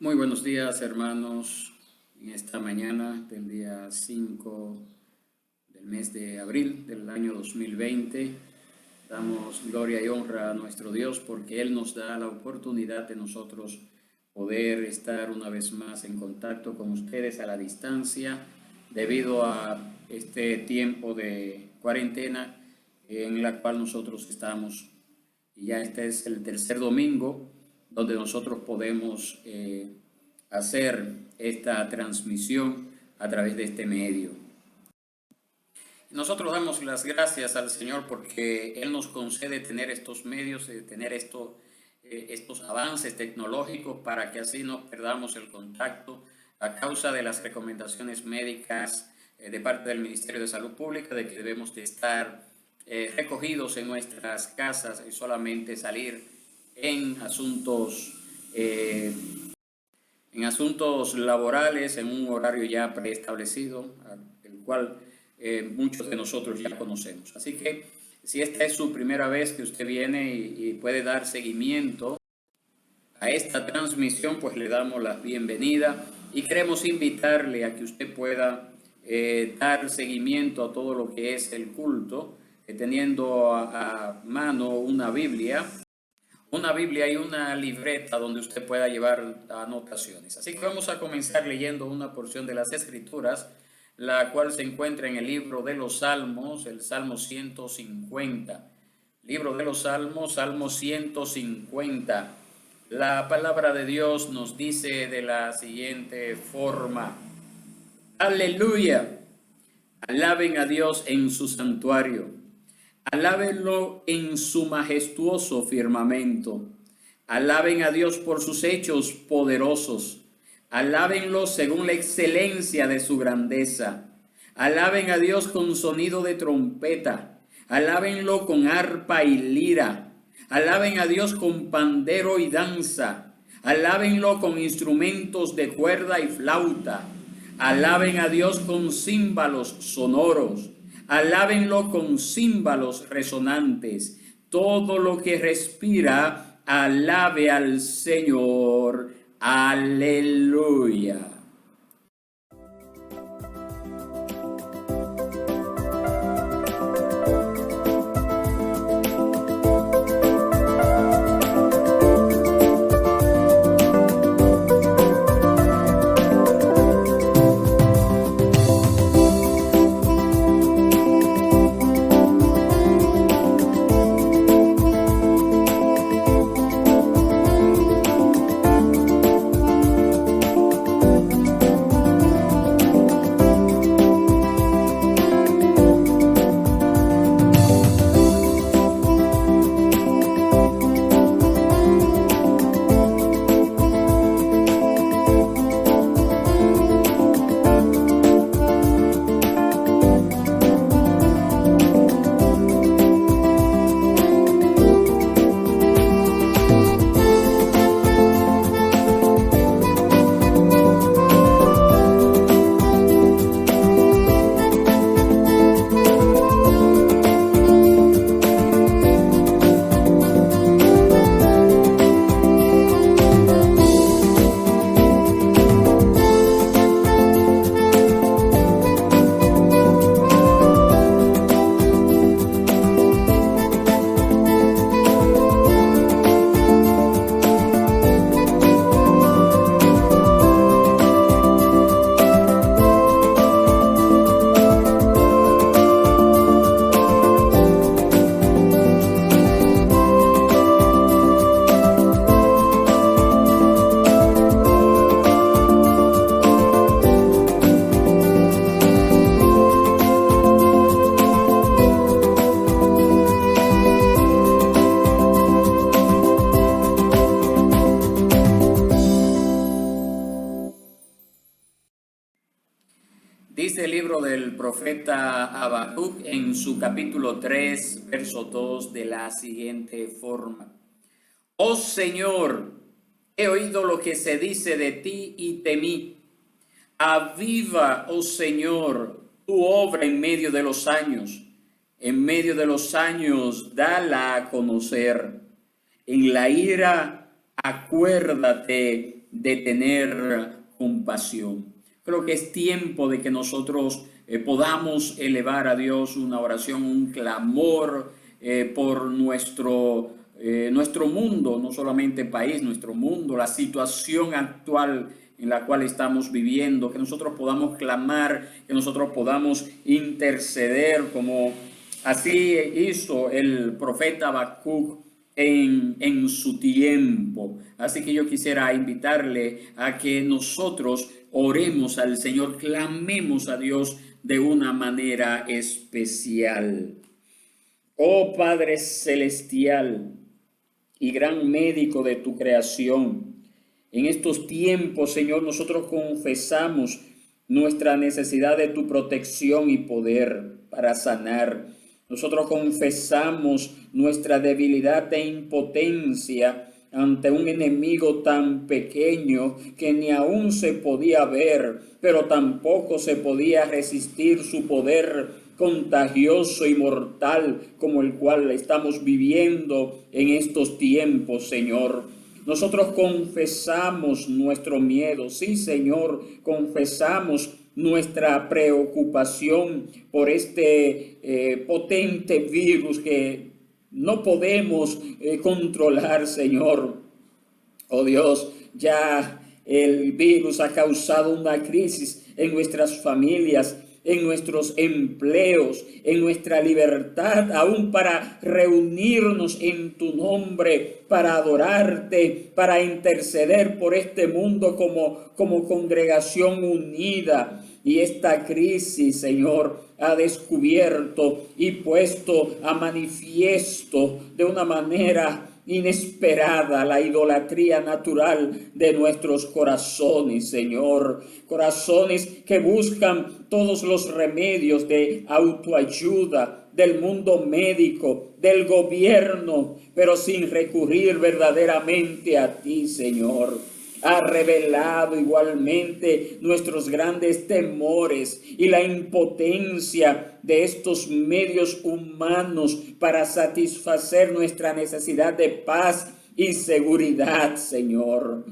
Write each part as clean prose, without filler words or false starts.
Muy buenos días, hermanos. En esta mañana del día 5 del mes de abril del año 2020, damos gloria y honra a nuestro Dios porque Él nos da la oportunidad de nosotros poder estar una vez más en contacto con ustedes a la distancia debido a este tiempo de cuarentena en la cual nosotros estamos. Y ya este es el tercer domingo donde nosotros podemos hacer esta transmisión a través de este medio. Nosotros damos las gracias al Señor porque Él nos concede tener estos medios, tener estos avances tecnológicos para que así no perdamos el contacto a causa de las recomendaciones médicas de parte del Ministerio de Salud Pública de que debemos de estar recogidos en nuestras casas y solamente salir en asuntos laborales en un horario ya preestablecido, el cual muchos de nosotros ya conocemos. Así que si esta es su primera vez que usted viene y puede dar seguimiento a esta transmisión, pues le damos la bienvenida y queremos invitarle a que usted pueda dar seguimiento a todo lo que es el culto, teniendo a mano una Biblia y una libreta donde usted pueda llevar anotaciones. Así que vamos a comenzar leyendo una porción de las Escrituras, la cual se encuentra en el libro de los Salmos, el Salmo 150. Libro de los Salmos, Salmo 150. La palabra de Dios nos dice de la siguiente forma: Aleluya, alaben a Dios en su santuario, alábenlo en su majestuoso firmamento, alaben a Dios por sus hechos poderosos, alábenlo según la excelencia de su grandeza, alaben a Dios con sonido de trompeta, alábenlo con arpa y lira, alaben a Dios con pandero y danza, alábenlo con instrumentos de cuerda y flauta, alaben a Dios con címbalos sonoros, alábenlo con címbalos resonantes. Todo lo que respira, alabe al Señor. Aleluya. Dice el libro del profeta Habacuc en su capítulo 3, verso 2, de la siguiente forma: Oh Señor, he oído lo que se dice de ti y temí. Aviva, oh Señor, tu obra en medio de los años. En medio de los años, dala a conocer. En la ira, acuérdate de tener compasión. Creo que es tiempo de que nosotros podamos elevar a Dios una oración, un clamor por nuestro mundo, no solamente país, nuestro mundo, la situación actual en la cual estamos viviendo, que nosotros podamos clamar, que nosotros podamos interceder, como así hizo el profeta Habacuc en su tiempo. Así que yo quisiera invitarle a que nosotros oremos al Señor, clamemos a Dios de una manera especial. Oh Padre Celestial y gran médico de tu creación, en estos tiempos, Señor, nosotros confesamos nuestra necesidad de tu protección y poder para sanar. Nosotros confesamos nuestra debilidad e impotencia ante un enemigo tan pequeño que ni aún se podía ver, pero tampoco se podía resistir su poder contagioso y mortal como el cual estamos viviendo en estos tiempos, Señor. Nosotros confesamos nuestro miedo, sí, Señor, confesamos nuestra preocupación por este potente virus que no podemos controlar, Señor. Oh Dios, ya el virus ha causado una crisis en nuestras familias, en nuestros empleos, en nuestra libertad, aún para reunirnos en tu nombre, para adorarte, para interceder por este mundo como congregación unida. Y esta crisis, Señor, ha descubierto y puesto a manifiesto de una manera inesperada la idolatría natural de nuestros corazones, Señor. Corazones que buscan todos los remedios de autoayuda, del mundo médico, del gobierno, pero sin recurrir verdaderamente a ti, Señor. Ha revelado igualmente nuestros grandes temores y la impotencia de estos medios humanos para satisfacer nuestra necesidad de paz y seguridad, Señor.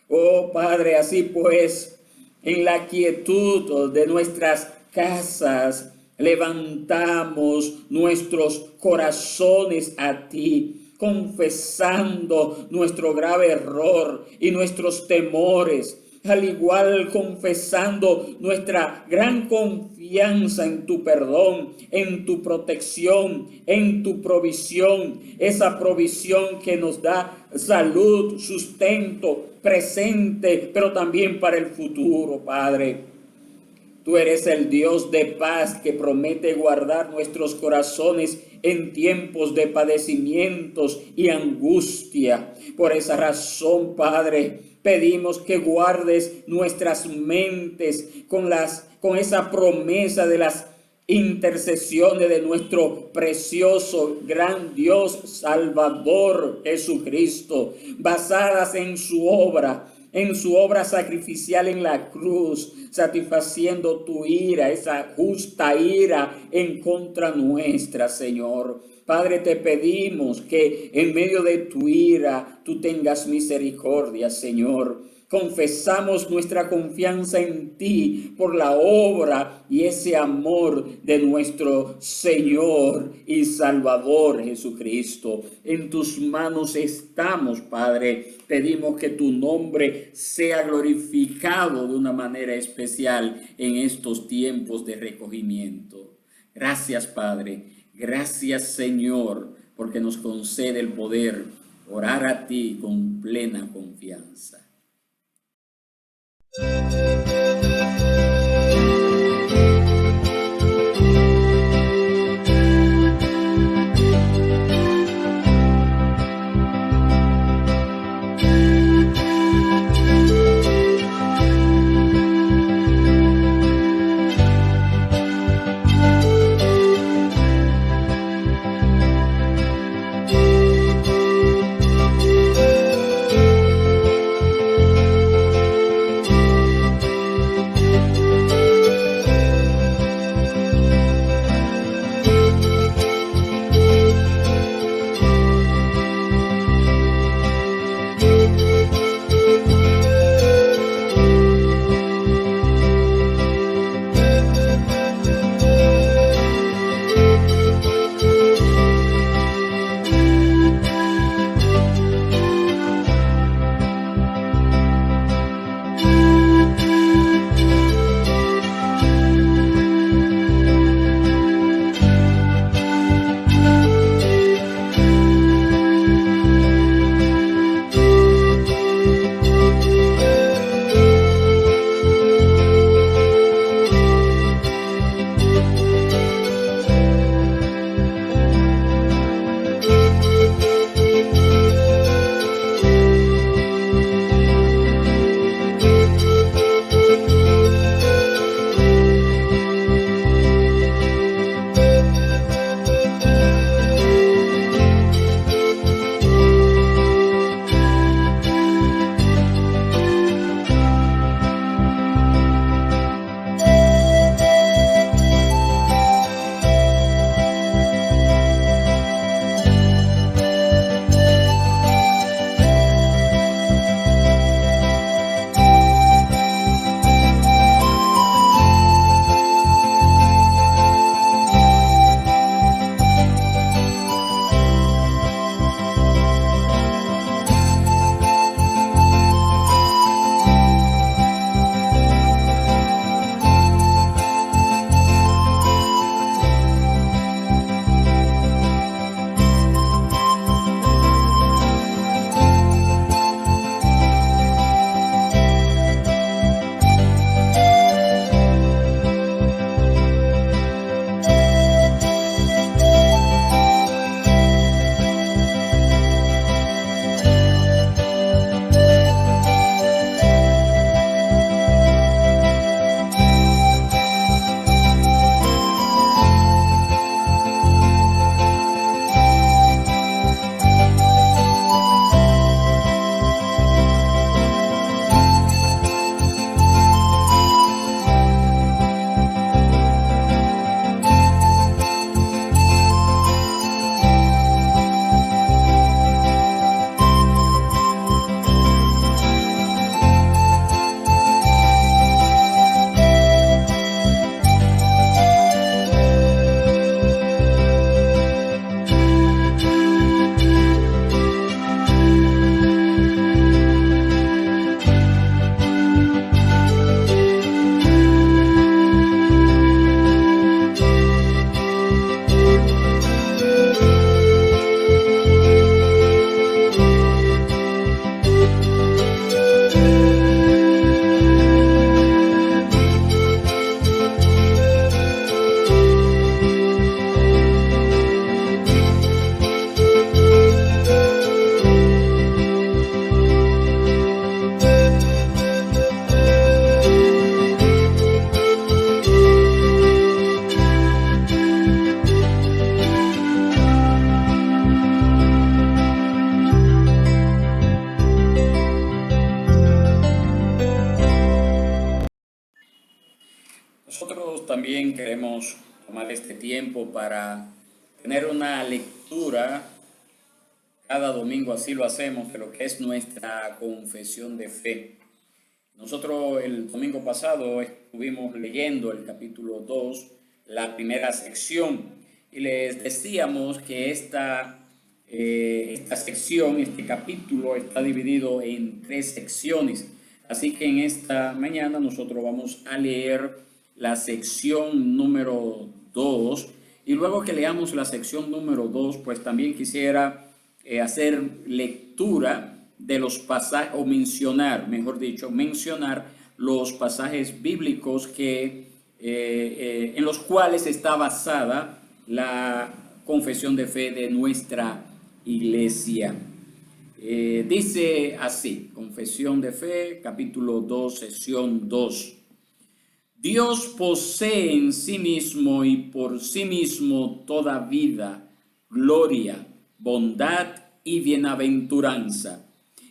Oh Padre, así pues, en la quietud de nuestras casas, levantamos nuestros corazones a ti, confesando nuestro grave error y nuestros temores, al igual confesando nuestra gran confianza en tu perdón, en tu protección, en tu provisión, esa provisión que nos da salud, sustento, presente, pero también para el futuro, Padre. Tú eres el Dios de paz que promete guardar nuestros corazones en tiempos de padecimientos y angustia. Por esa razón, Padre, pedimos que guardes nuestras mentes con esa promesa de las intercesiones de nuestro precioso gran Dios Salvador Jesucristo, basadas en su obra sacrificial en la cruz, satisfaciendo tu ira, esa justa ira en contra nuestra, Señor. Padre, te pedimos que en medio de tu ira tú tengas misericordia, Señor. Confesamos nuestra confianza en ti por la obra y ese amor de nuestro Señor y Salvador Jesucristo. En tus manos estamos, Padre. Pedimos que tu nombre sea glorificado de una manera especial en estos tiempos de recogimiento. Gracias, Padre. Gracias, Señor, porque nos concede el poder orar a ti con plena confianza. queremos tomar este tiempo para tener una lectura. Cada domingo así lo hacemos, de lo que es nuestra confesión de fe. Nosotros el domingo pasado estuvimos leyendo el capítulo 2, la primera sección, y les decíamos que esta sección, este capítulo está dividido en 3 secciones. Así que en esta mañana nosotros vamos a leer la sección número 2, y luego que leamos la sección número 2, pues también quisiera hacer lectura de los pasajes, o mencionar los pasajes bíblicos en los cuales está basada la confesión de fe de nuestra iglesia. Dice así, confesión de fe, capítulo 2, sección 2. Dios posee en sí mismo y por sí mismo toda vida, gloria, bondad y bienaventuranza.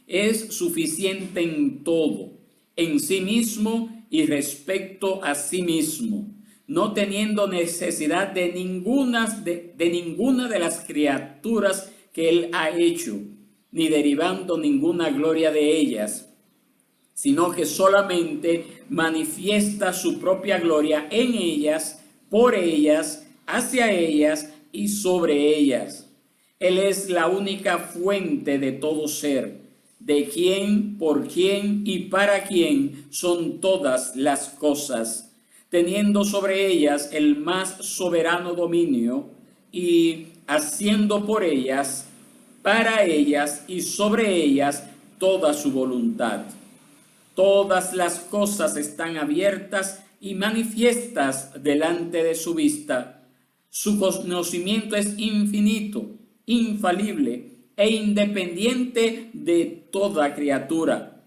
Es suficiente en todo, en sí mismo y respecto a sí mismo, no teniendo necesidad de ninguna de las criaturas que Él ha hecho, ni derivando ninguna gloria de ellas, sino que solamente manifiesta su propia gloria en ellas, por ellas, hacia ellas y sobre ellas. Él es la única fuente de todo ser, de quien, por quien y para quien son todas las cosas, teniendo sobre ellas el más soberano dominio y haciendo por ellas, para ellas y sobre ellas toda su voluntad. Todas las cosas están abiertas y manifiestas delante de su vista. Su conocimiento es infinito, infalible e independiente de toda criatura,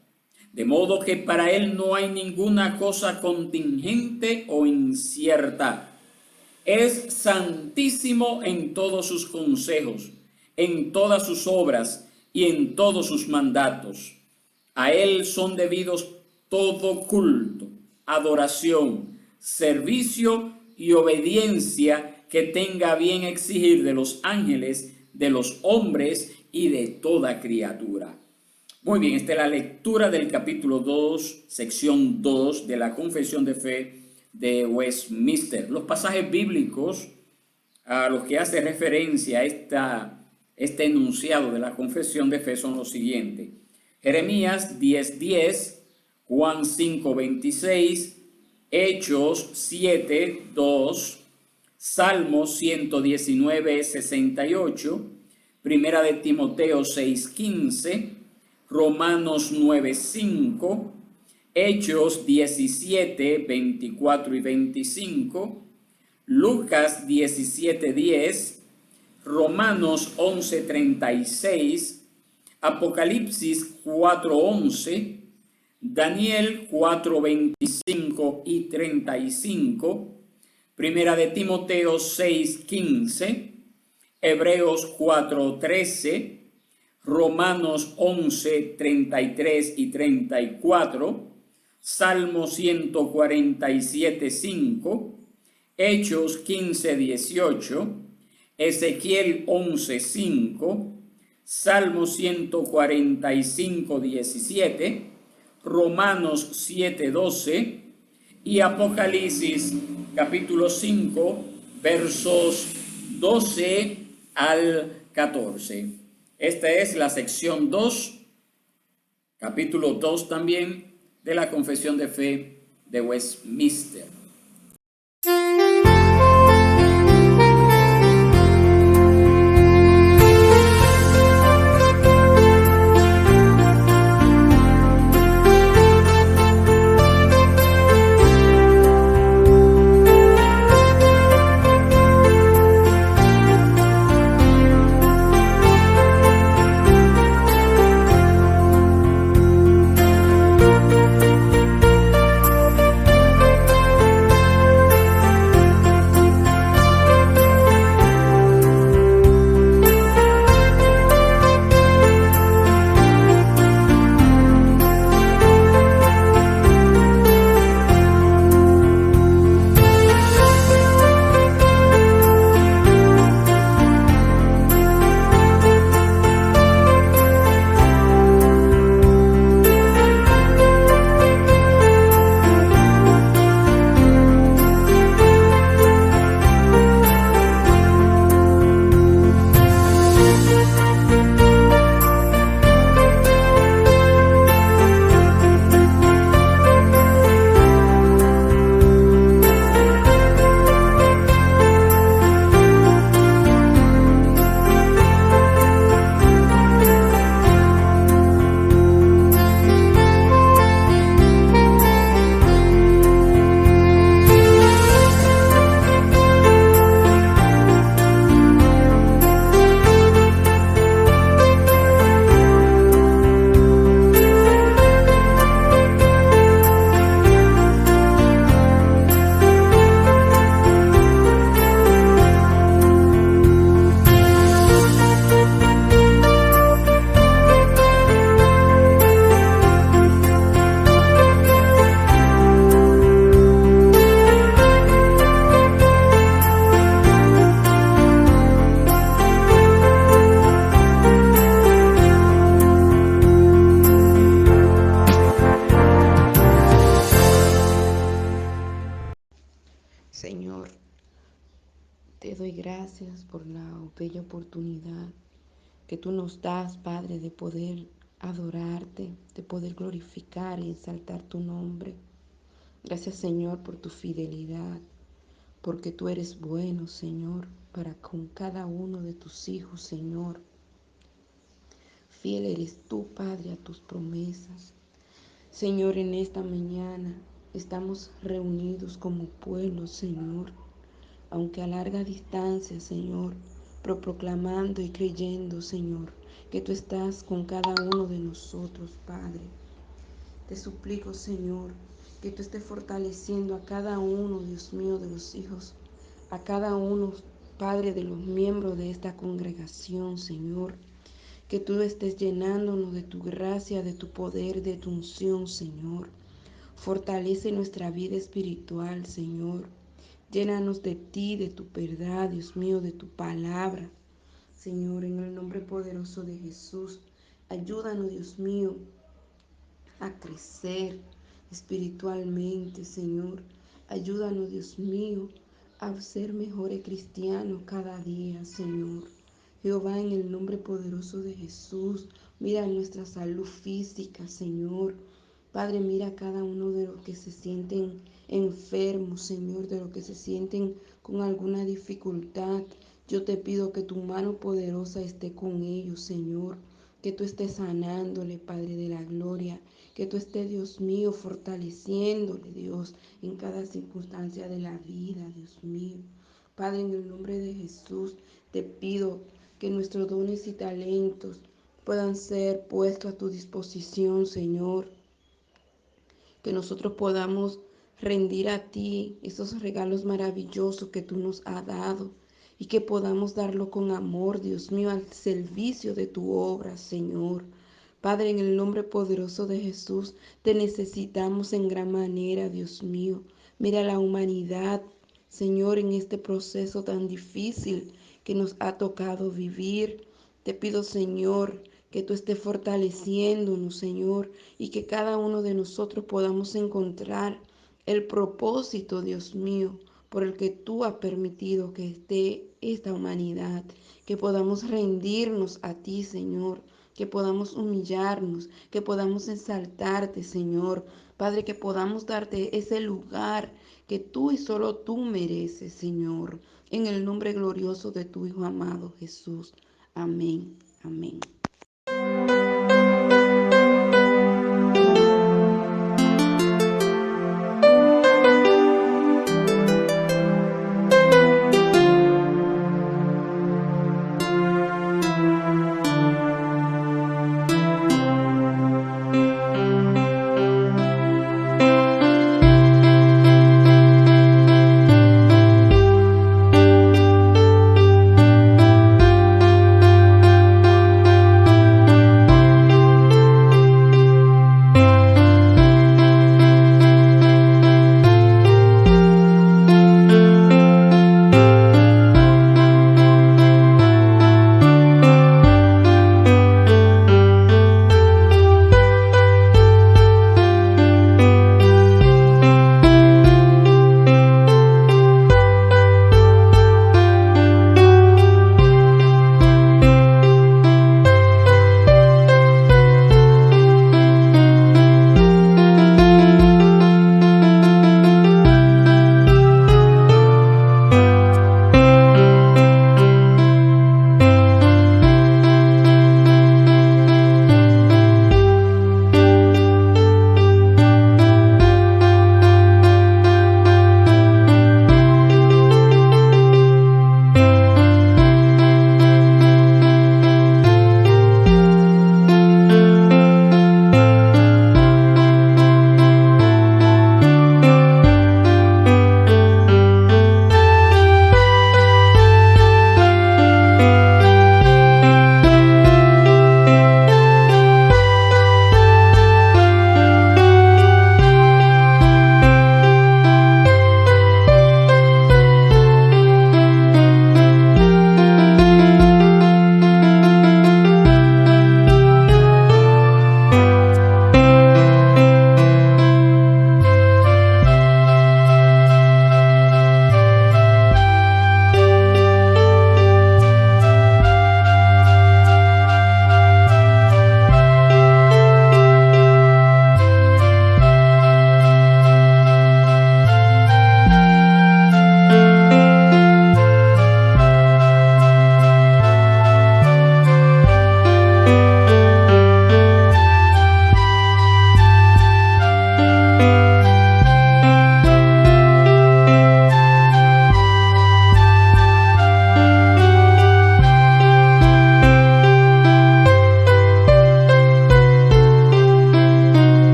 de modo que para Él no hay ninguna cosa contingente o incierta. Es santísimo en todos sus consejos, en todas sus obras y en todos sus mandatos. A Él son debidos todo culto, adoración, servicio y obediencia que tenga bien exigir de los ángeles, de los hombres y de toda criatura. Muy bien, esta es la lectura del capítulo 2, sección 2 de la Confesión de Fe de Westminster. Los pasajes bíblicos a los que hace referencia este enunciado de la Confesión de Fe son los siguientes: Jeremías 10:10, Juan 5:26, Hechos 7:2, Salmos 119:68, Primera de Timoteo 6:15, Romanos 9:5, Hechos 17:24 y 25, Lucas 17:10, Romanos 11:36, Apocalipsis 4:11, Daniel 4:25 y 35, Primera de Timoteo 6:15, Hebreos 4:13, Romanos 11:33 y 34, Salmo 147:5, Hechos 15:18, Ezequiel 11:5, Salmo 145:17, Romanos 7:12 y Apocalipsis capítulo 5, versos 12 al 14. Esta es la sección 2, capítulo 2 también de la Confesión de Fe de Westminster. Señor, te doy gracias por la bella oportunidad que tú nos das, Padre, de poder adorarte, de poder glorificar y exaltar tu nombre. Gracias, Señor, por tu fidelidad, porque tú eres bueno, Señor, para con cada uno de tus hijos, Señor. Fiel eres tú, Padre, a tus promesas. Señor, en esta mañana estamos reunidos como pueblo, Señor, aunque a larga distancia, Señor, pero proclamando y creyendo, Señor, que tú estás con cada uno de nosotros, Padre. Te suplico, Señor, que tú estés fortaleciendo a cada uno, Dios mío, de los hijos, a cada uno, Padre, de los miembros de esta congregación, Señor. Que tú estés llenándonos de tu gracia, de tu poder, de tu unción, Señor. Fortalece nuestra vida espiritual, Señor. Llénanos de ti, de tu verdad, Dios mío, de tu palabra. Señor, en el nombre poderoso de Jesús, ayúdanos, Dios mío, a crecer espiritualmente, Señor. Ayúdanos, Dios mío, a ser mejores cristianos cada día, Señor. Jehová, en el nombre poderoso de Jesús, mira nuestra salud física, Señor. Padre, mira a cada uno de los que se sienten enfermos, Señor, de los que se sienten con alguna dificultad. Yo te pido que tu mano poderosa esté con ellos, Señor. Que tú estés sanándole, Padre de la gloria. Que tú estés, Dios mío, fortaleciéndole, Dios, en cada circunstancia de la vida, Dios mío. Padre, en el nombre de Jesús, te pido que nuestros dones y talentos puedan ser puestos a tu disposición, Señor. Que nosotros podamos rendir a ti esos regalos maravillosos que tú nos has dado y que podamos darlo con amor, Dios mío, al servicio de tu obra, Señor. Padre, en el nombre poderoso de Jesús, te necesitamos en gran manera, Dios mío. Mira la humanidad, Señor, en este proceso tan difícil que nos ha tocado vivir. Te pido, Señor, que tú estés fortaleciéndonos, Señor, y que cada uno de nosotros podamos encontrar el propósito, Dios mío, por el que tú has permitido que esté esta humanidad, que podamos rendirnos a ti, Señor, que podamos humillarnos, que podamos exaltarte, Señor. Padre, que podamos darte ese lugar que tú y solo tú mereces, Señor. En el nombre glorioso de tu Hijo amado Jesús. Amén. Amén.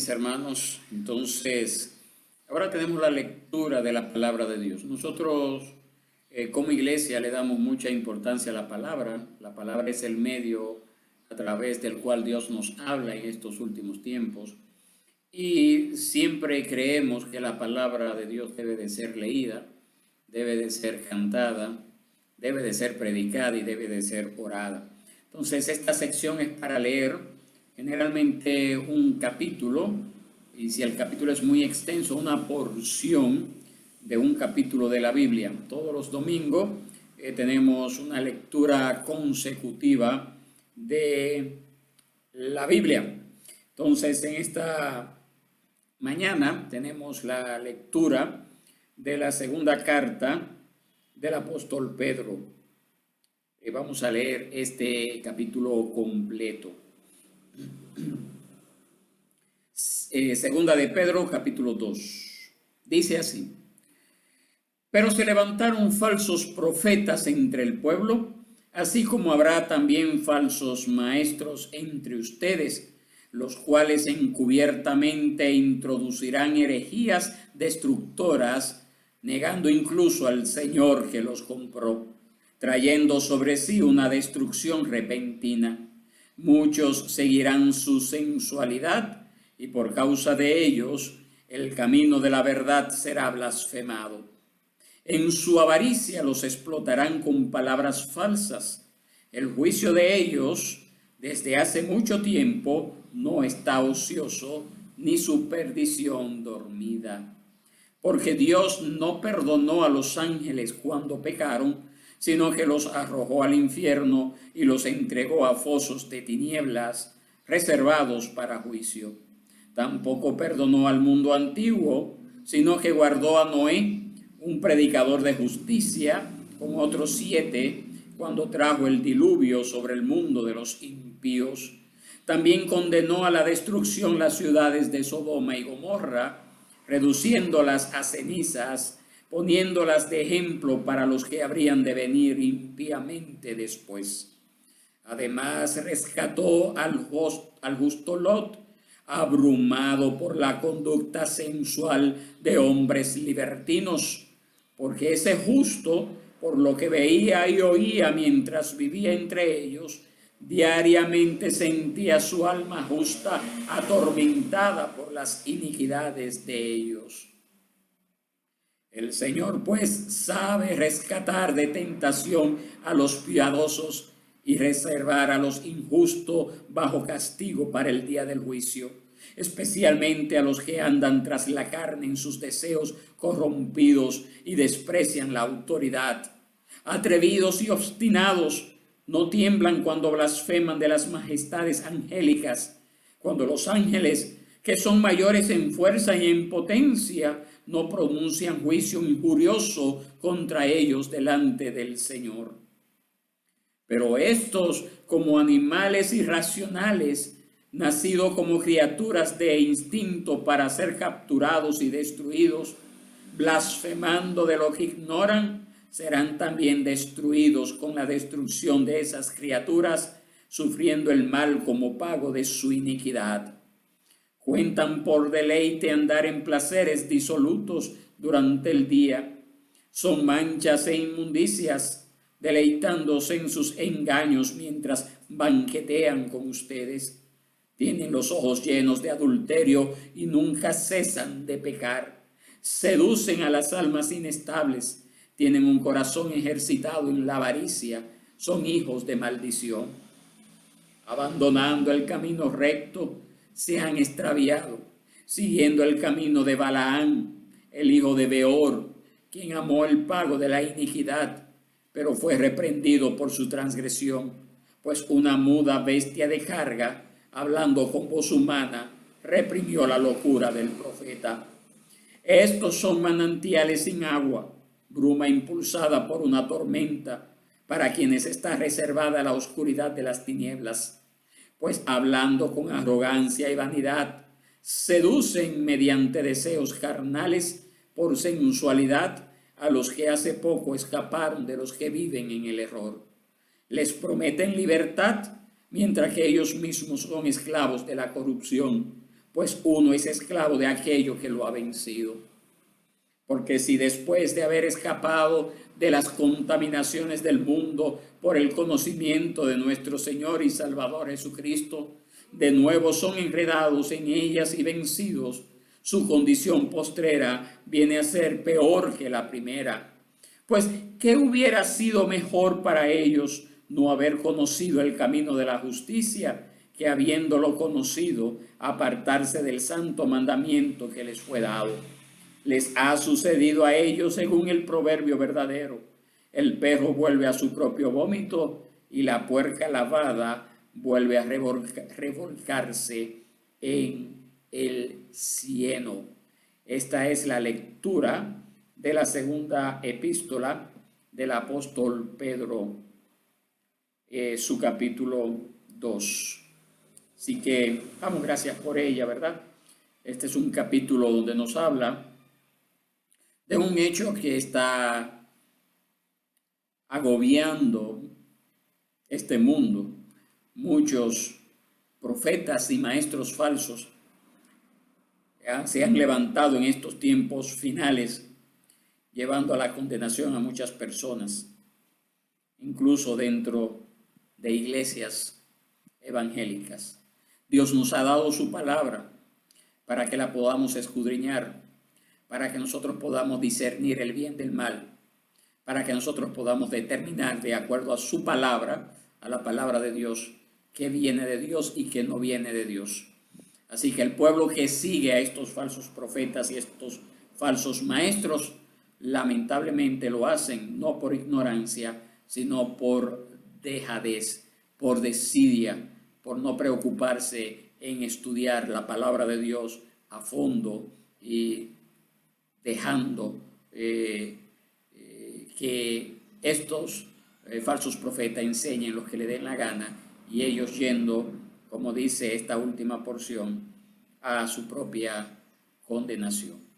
mis hermanos. Entonces, ahora tenemos la lectura de la palabra de Dios. Nosotros como iglesia le damos mucha importancia a la palabra. La palabra es el medio a través del cual Dios nos habla en estos últimos tiempos. Y siempre creemos que la palabra de Dios debe de ser leída, debe de ser cantada, debe de ser predicada y debe de ser orada. Entonces, esta sección es para leer generalmente un capítulo, y si el capítulo es muy extenso, una porción de un capítulo de la Biblia. Todos los domingos tenemos una lectura consecutiva de la Biblia. Entonces, en esta mañana tenemos la lectura de la segunda carta del apóstol Pedro. Vamos a leer este capítulo completo. Segunda de Pedro, capítulo 2. Dice así: pero se levantaron falsos profetas entre el pueblo, así como habrá también falsos maestros entre ustedes, los cuales encubiertamente introducirán herejías destructoras, negando incluso al Señor que los compró, trayendo sobre sí una destrucción repentina. Muchos seguirán su sensualidad, y por causa de ellos el camino de la verdad será blasfemado. En su avaricia los explotarán con palabras falsas. El juicio de ellos desde hace mucho tiempo no está ocioso, ni su perdición dormida. Porque Dios no perdonó a los ángeles cuando pecaron, sino que los arrojó al infierno y los entregó a fosos de tinieblas, reservados para juicio. Tampoco perdonó al mundo antiguo, sino que guardó a Noé, un predicador de justicia, con otros 7, cuando trajo el diluvio sobre el mundo de los impíos. También condenó a la destrucción las ciudades de Sodoma y Gomorra, reduciéndolas a cenizas, poniéndolas de ejemplo para los que habrían de venir impíamente después. Además, rescató al justo Lot, abrumado por la conducta sensual de hombres libertinos, porque ese justo, por lo que veía y oía mientras vivía entre ellos, diariamente sentía su alma justa atormentada por las iniquidades de ellos. El Señor, pues, sabe rescatar de tentación a los piadosos y reservar a los injustos bajo castigo para el día del juicio, especialmente a los que andan tras la carne en sus deseos corrompidos y desprecian la autoridad. Atrevidos y obstinados, no tiemblan cuando blasfeman de las majestades angélicas, cuando los ángeles, que son mayores en fuerza y en potencia, no pronuncian juicio injurioso contra ellos delante del Señor. Pero estos, como animales irracionales, nacidos como criaturas de instinto para ser capturados y destruidos, blasfemando de lo que ignoran, serán también destruidos con la destrucción de esas criaturas, sufriendo el mal como pago de su iniquidad. Cuentan por deleite andar en placeres disolutos durante el día. Son manchas e inmundicias, deleitándose en sus engaños mientras banquetean con ustedes. Tienen los ojos llenos de adulterio y nunca cesan de pecar. Seducen a las almas inestables. Tienen un corazón ejercitado en la avaricia. Son hijos de maldición. Abandonando el camino recto, se han extraviado, siguiendo el camino de Balaán, el hijo de Beor, quien amó el pago de la iniquidad, pero fue reprendido por su transgresión, pues una muda bestia de carga, hablando con voz humana, reprimió la locura del profeta. Estos son manantiales sin agua, bruma impulsada por una tormenta, para quienes está reservada la oscuridad de las tinieblas. Pues hablando con arrogancia y vanidad, seducen mediante deseos carnales por sensualidad a los que hace poco escaparon de los que viven en el error. Les prometen libertad, mientras que ellos mismos son esclavos de la corrupción, pues uno es esclavo de aquello que lo ha vencido. Porque si después de haber escapado de las contaminaciones del mundo por el conocimiento de nuestro Señor y Salvador Jesucristo, de nuevo son enredados en ellas y vencidos, su condición postrera viene a ser peor que la primera. Pues, ¿qué hubiera sido mejor para ellos no haber conocido el camino de la justicia, que habiéndolo conocido, apartarse del santo mandamiento que les fue dado? Les ha sucedido a ellos según el proverbio verdadero: el perro vuelve a su propio vómito y la puerca lavada vuelve a revolcarse en el cieno. Esta es la lectura de la segunda epístola del apóstol Pedro, su capítulo 2. Así que damos gracias por ella, ¿verdad? Este es un capítulo donde nos habla de un hecho que está agobiando este mundo. Muchos profetas y maestros falsos se han levantado en estos tiempos finales, llevando a la condenación a muchas personas, incluso dentro de iglesias evangélicas. Dios nos ha dado su palabra para que la podamos escudriñar, para que nosotros podamos discernir el bien del mal, para que nosotros podamos determinar de acuerdo a su palabra, a la palabra de Dios, qué viene de Dios y qué no viene de Dios. Así que el pueblo que sigue a estos falsos profetas y estos falsos maestros, lamentablemente lo hacen no por ignorancia, sino por dejadez, por desidia, por no preocuparse en estudiar la palabra de Dios a fondo y dejando que estos falsos profetas enseñen lo que le den la gana y ellos yendo, como dice esta última porción, a su propia condenación.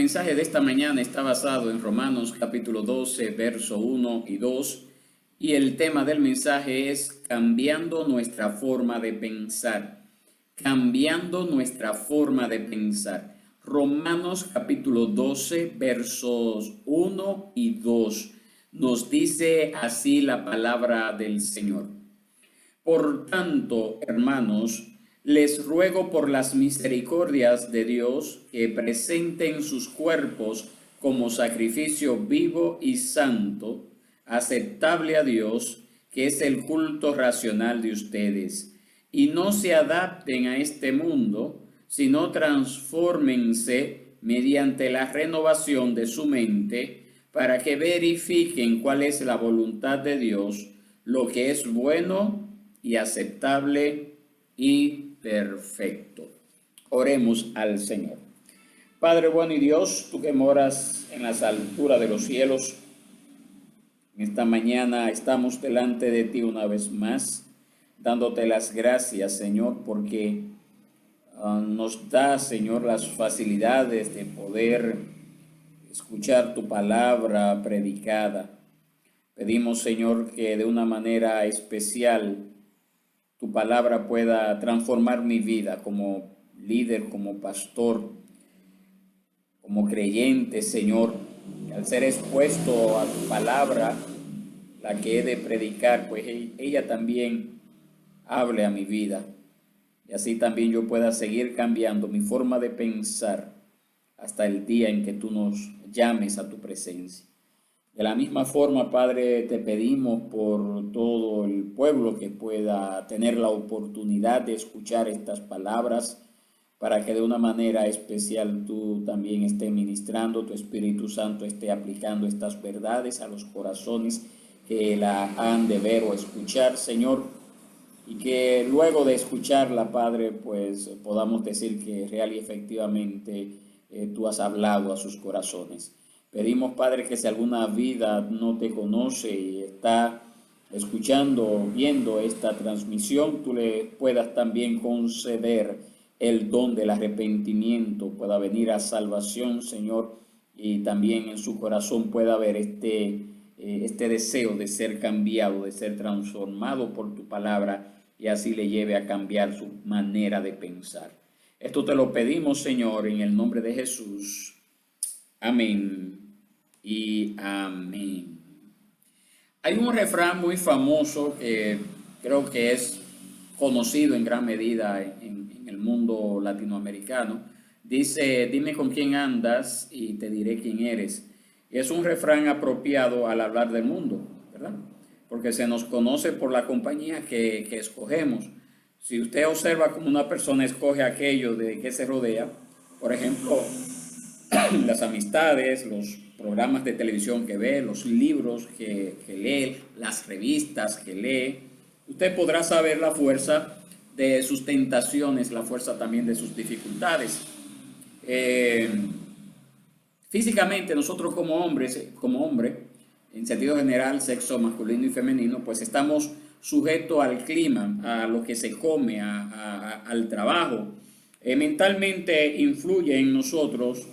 mensaje de esta mañana está basado en Romanos capítulo 12, verso 1 y 2, y el tema del mensaje es cambiando nuestra forma de pensar. Cambiando nuestra forma de pensar. Romanos capítulo 12, versos 1 y 2 nos dice así la palabra del Señor. Por tanto, hermanos, les ruego por las misericordias de Dios que presenten sus cuerpos como sacrificio vivo y santo, aceptable a Dios, que es el culto racional de ustedes. Y no se adapten a este mundo, sino transfórmense mediante la renovación de su mente, para que verifiquen cuál es la voluntad de Dios, lo que es bueno y aceptable y perfecto. Oremos al Señor. Padre bueno y Dios, tú que moras en las alturas de los cielos, en esta mañana estamos delante de ti una vez más, dándote las gracias, Señor, porque nos da, Señor, las facilidades de poder escuchar tu palabra predicada. Pedimos, Señor, que de una manera especial tu palabra pueda transformar mi vida como líder, como pastor, como creyente, Señor. Al ser expuesto a tu palabra, la que he de predicar, pues ella también hable a mi vida. Y así también yo pueda seguir cambiando mi forma de pensar hasta el día en que tú nos llames a tu presencia. De la misma forma, Padre, te pedimos por todo el pueblo que pueda tener la oportunidad de escuchar estas palabras, para que de una manera especial tú también estés ministrando, tu Espíritu Santo esté aplicando estas verdades a los corazones que la han de ver o escuchar, Señor, y que luego de escucharla, Padre, pues podamos decir que real y efectivamente tú has hablado a sus corazones. Pedimos, Padre, que si alguna vida no te conoce y está escuchando, viendo esta transmisión, tú le puedas también conceder el don del arrepentimiento, pueda venir a salvación, Señor, y también en su corazón pueda haber este deseo de ser cambiado, de ser transformado por tu palabra, y así le lleve a cambiar su manera de pensar. Esto te lo pedimos, Señor, en el nombre de Jesús. Amén y amén. Hay un refrán muy famoso que creo que es conocido en gran medida en el mundo latinoamericano. Dice, dime con quién andas y te diré quién eres. Y es un refrán apropiado al hablar del mundo, ¿verdad? Porque se nos conoce por la compañía que escogemos. Si usted observa cómo una persona escoge aquello de que se rodea, por ejemplo, las amistades, los programas de televisión que ve, los libros que lee, las revistas que lee, usted podrá saber la fuerza de sus tentaciones, la fuerza también de sus dificultades. Físicamente nosotros como hombres, en sentido general, sexo masculino y femenino, pues estamos sujetos al clima, a lo que se come, al trabajo. Mentalmente influye en nosotros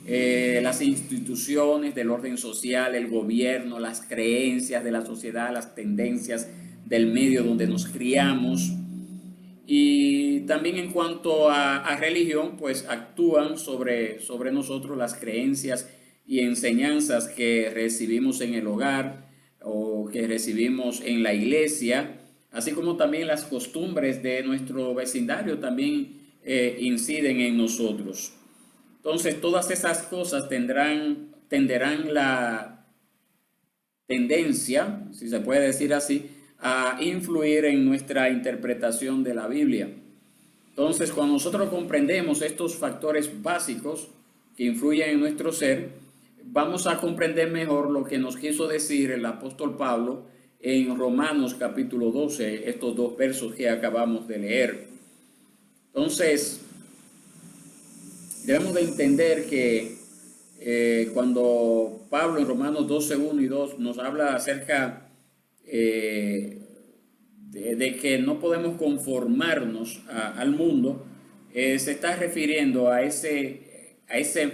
las instituciones del orden social, el gobierno, las creencias de la sociedad, las tendencias del medio donde nos criamos. Y también en cuanto a religión, pues actúan sobre nosotros las creencias y enseñanzas que recibimos en el hogar o que recibimos en la iglesia, así como también las costumbres de nuestro vecindario también inciden en nosotros. Entonces, todas esas cosas tenderán la tendencia, si se puede decir así, a influir en nuestra interpretación de la Biblia. Entonces, cuando nosotros comprendemos estos factores básicos que influyen en nuestro ser, vamos a comprender mejor lo que nos quiso decir el apóstol Pablo en Romanos capítulo 12, estos dos versos que acabamos de leer. Entonces, debemos de entender que cuando Pablo en Romanos 12, 1 y 2 nos habla acerca de que no podemos conformarnos al mundo, se está refiriendo a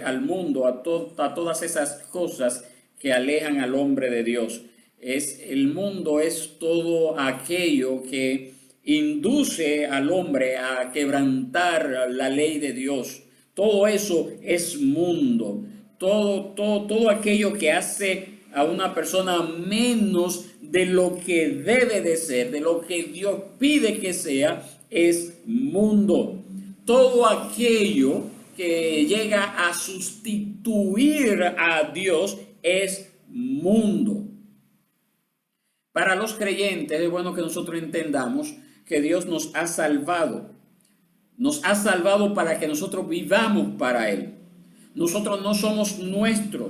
al mundo, a todas esas cosas que alejan al hombre de Dios. El mundo es todo aquello que induce al hombre a quebrantar la ley de Dios. Todo eso es mundo. Todo aquello que hace a una persona menos de lo que debe de ser, de lo que Dios pide que sea, es mundo. Todo aquello que llega a sustituir a Dios es mundo. Para los creyentes es bueno que nosotros entendamos que Dios nos ha salvado. Nos ha salvado para que nosotros vivamos para Él. Nosotros no somos nuestros.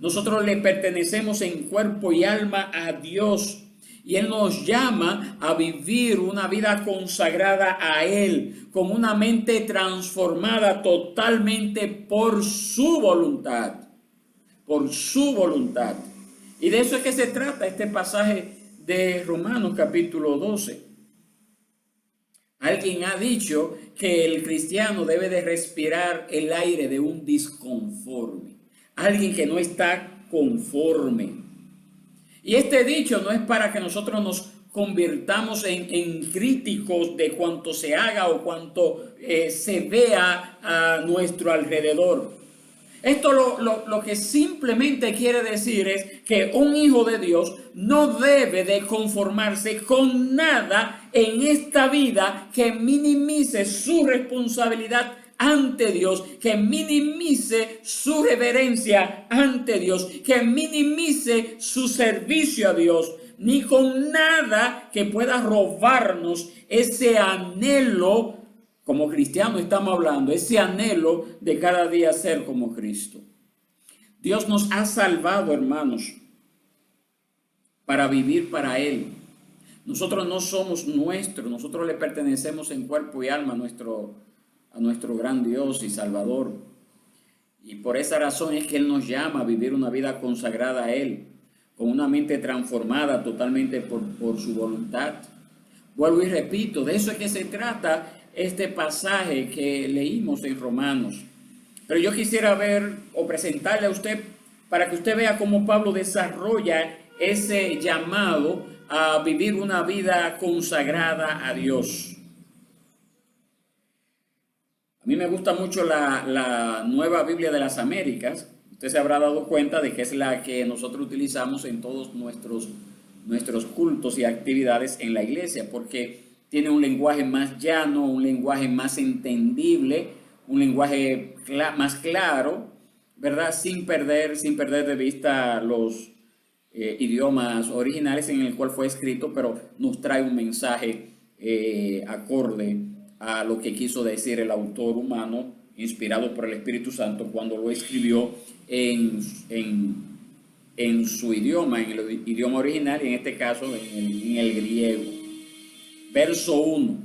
Nosotros le pertenecemos en cuerpo y alma a Dios. Y Él nos llama a vivir una vida consagrada a Él, con una mente transformada totalmente por su voluntad. Por su voluntad. Y de eso es que se trata este pasaje de Romanos capítulo 12. Alguien ha dicho que el cristiano debe de respirar el aire de un disconforme. Alguien que no está conforme. Y este dicho no es para que nosotros nos convirtamos en críticos de cuanto se haga o cuanto se vea a nuestro alrededor. Esto lo que simplemente quiere decir es que un hijo de Dios no debe de conformarse con nada en esta vida que minimice su responsabilidad ante Dios, que minimice su reverencia ante Dios, que minimice su servicio a Dios, ni con nada que pueda robarnos ese anhelo. Como cristianos estamos hablando, ese anhelo de cada día ser como Cristo. Dios nos ha salvado, hermanos, para vivir para Él. Nosotros no somos nuestros, nosotros le pertenecemos en cuerpo y alma a nuestro gran Dios y Salvador. Y por esa razón es que Él nos llama a vivir una vida consagrada a Él, con una mente transformada totalmente por su voluntad. Vuelvo y repito, de eso es que se trata este pasaje que leímos en Romanos. Pero yo quisiera ver o presentarle a usted para que usted vea cómo Pablo desarrolla ese llamado a vivir una vida consagrada a Dios. A mí me gusta mucho la Nueva Biblia de las Américas. Usted se habrá dado cuenta de que es la que nosotros utilizamos en todos nuestros cultos y actividades en la iglesia, porque tiene un lenguaje más llano, un lenguaje más entendible, un lenguaje más claro, ¿verdad? Sin perder de vista los idiomas originales en el cual fue escrito, pero nos trae un mensaje acorde a lo que quiso decir el autor humano, inspirado por el Espíritu Santo, cuando lo escribió en su idioma, en el idioma original, y en este caso en el griego. Verso 1.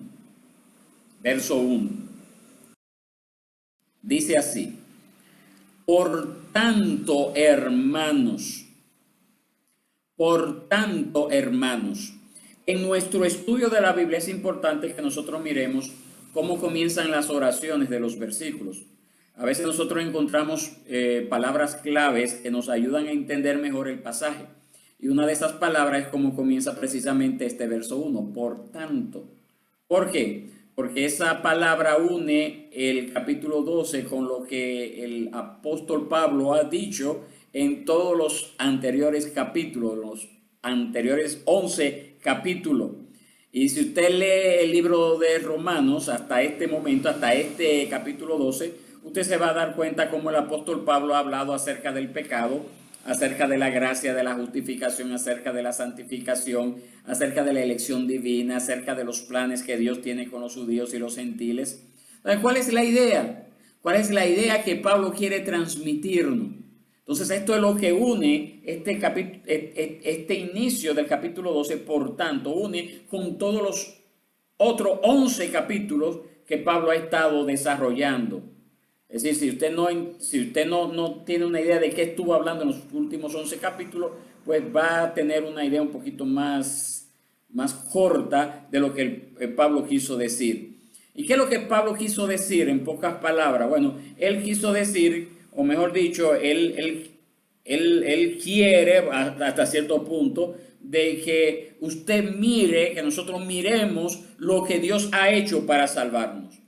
Dice así: por tanto, hermanos, en nuestro estudio de la Biblia es importante que nosotros miremos cómo comienzan las oraciones de los versículos. A veces nosotros encontramos palabras claves que nos ayudan a entender mejor el pasaje. Y una de esas palabras es como comienza precisamente este verso 1, por tanto. ¿Por qué? Porque esa palabra une el capítulo 12 con lo que el apóstol Pablo ha dicho en todos los anteriores capítulos, los anteriores 11 capítulos. Y si usted lee el libro de Romanos hasta este momento, hasta este capítulo 12, usted se va a dar cuenta cómo el apóstol Pablo ha hablado acerca del pecado, acerca de la gracia, de la justificación, acerca de la santificación, acerca de la elección divina, acerca de los planes que Dios tiene con los judíos y los gentiles. ¿Cuál es la idea? ¿Cuál es la idea que Pablo quiere transmitirnos? Entonces esto es lo que une este inicio del capítulo 12, por tanto, une con todos los otros 11 capítulos que Pablo ha estado desarrollando. Es decir, si usted no tiene una idea de qué estuvo hablando en los últimos 11 capítulos, pues va a tener una idea un poquito más corta de lo que Pablo quiso decir. ¿Y qué es lo que Pablo quiso decir en pocas palabras? Bueno, él quiso decir, o mejor dicho, él quiere hasta cierto punto de que usted mire, que nosotros miremos lo que Dios ha hecho para salvarnos.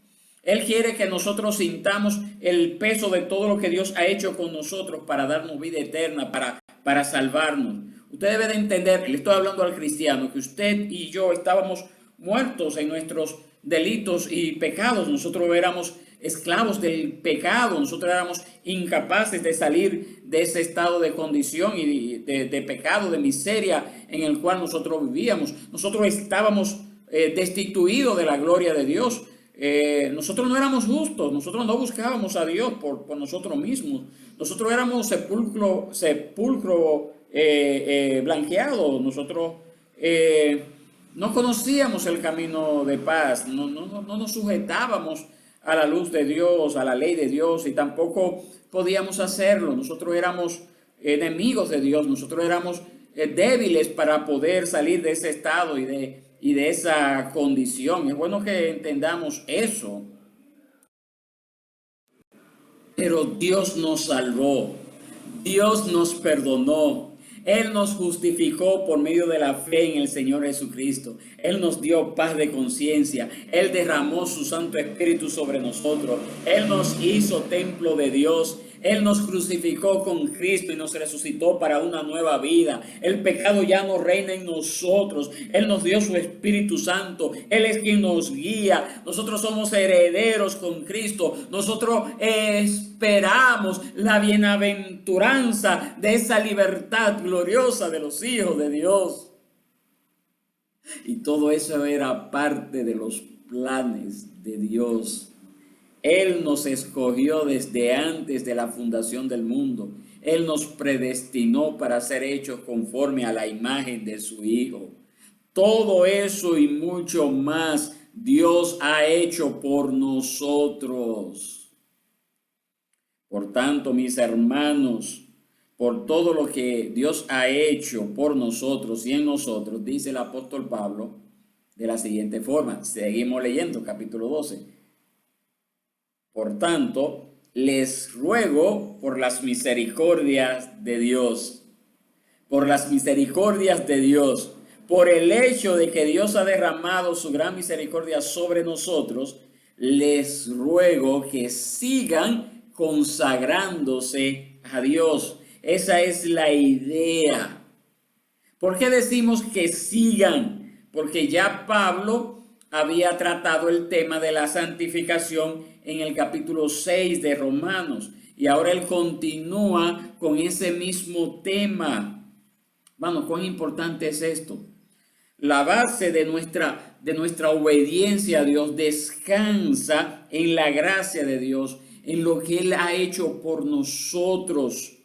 Él quiere que nosotros sintamos el peso de todo lo que Dios ha hecho con nosotros para darnos vida eterna, para salvarnos. Usted debe de entender, le estoy hablando al cristiano, que usted y yo estábamos muertos en nuestros delitos y pecados. Nosotros éramos esclavos del pecado, nosotros éramos incapaces de salir de ese estado de condición y de pecado, de miseria en el cual nosotros vivíamos. Nosotros estábamos destituidos de la gloria de Dios. Nosotros no éramos justos, nosotros no buscábamos a Dios por nosotros mismos. Nosotros éramos sepulcro blanqueado. Nosotros no conocíamos el camino de paz, no nos sujetábamos a la luz de Dios, a la ley de Dios, y tampoco podíamos hacerlo. Nosotros éramos enemigos de Dios, nosotros éramos débiles para poder salir de ese estado y de esa condición. Es bueno que entendamos eso. Pero Dios nos salvó, Dios nos perdonó. Él nos justificó por medio de la fe en el Señor Jesucristo. Él nos dio paz de conciencia. Él derramó su Santo Espíritu sobre nosotros. Él nos hizo templo de Dios. Él nos crucificó con Cristo y nos resucitó para una nueva vida. El pecado ya no reina en nosotros. Él nos dio su Espíritu Santo. Él es quien nos guía. Nosotros somos herederos con Cristo. Nosotros esperamos la bienaventuranza de esa libertad gloriosa de los hijos de Dios. Y todo eso era parte de los planes de Dios. Él nos escogió desde antes de la fundación del mundo. Él nos predestinó para ser hechos conforme a la imagen de su Hijo. Todo eso y mucho más Dios ha hecho por nosotros. Por tanto, mis hermanos, por todo lo que Dios ha hecho por nosotros y en nosotros, dice el apóstol Pablo de la siguiente forma. Seguimos leyendo, capítulo 12. Por tanto, les ruego por las misericordias de Dios, por las misericordias de Dios, por el hecho de que Dios ha derramado su gran misericordia sobre nosotros, les ruego que sigan consagrándose a Dios. Esa es la idea. ¿Por qué decimos que sigan? Porque ya Pablo había tratado el tema de la santificación en el capítulo 6 de Romanos, y ahora él continúa con ese mismo tema. Vamos, ¿cuán importante es esto? La base de nuestra obediencia a Dios descansa en la gracia de Dios, en lo que Él ha hecho por nosotros.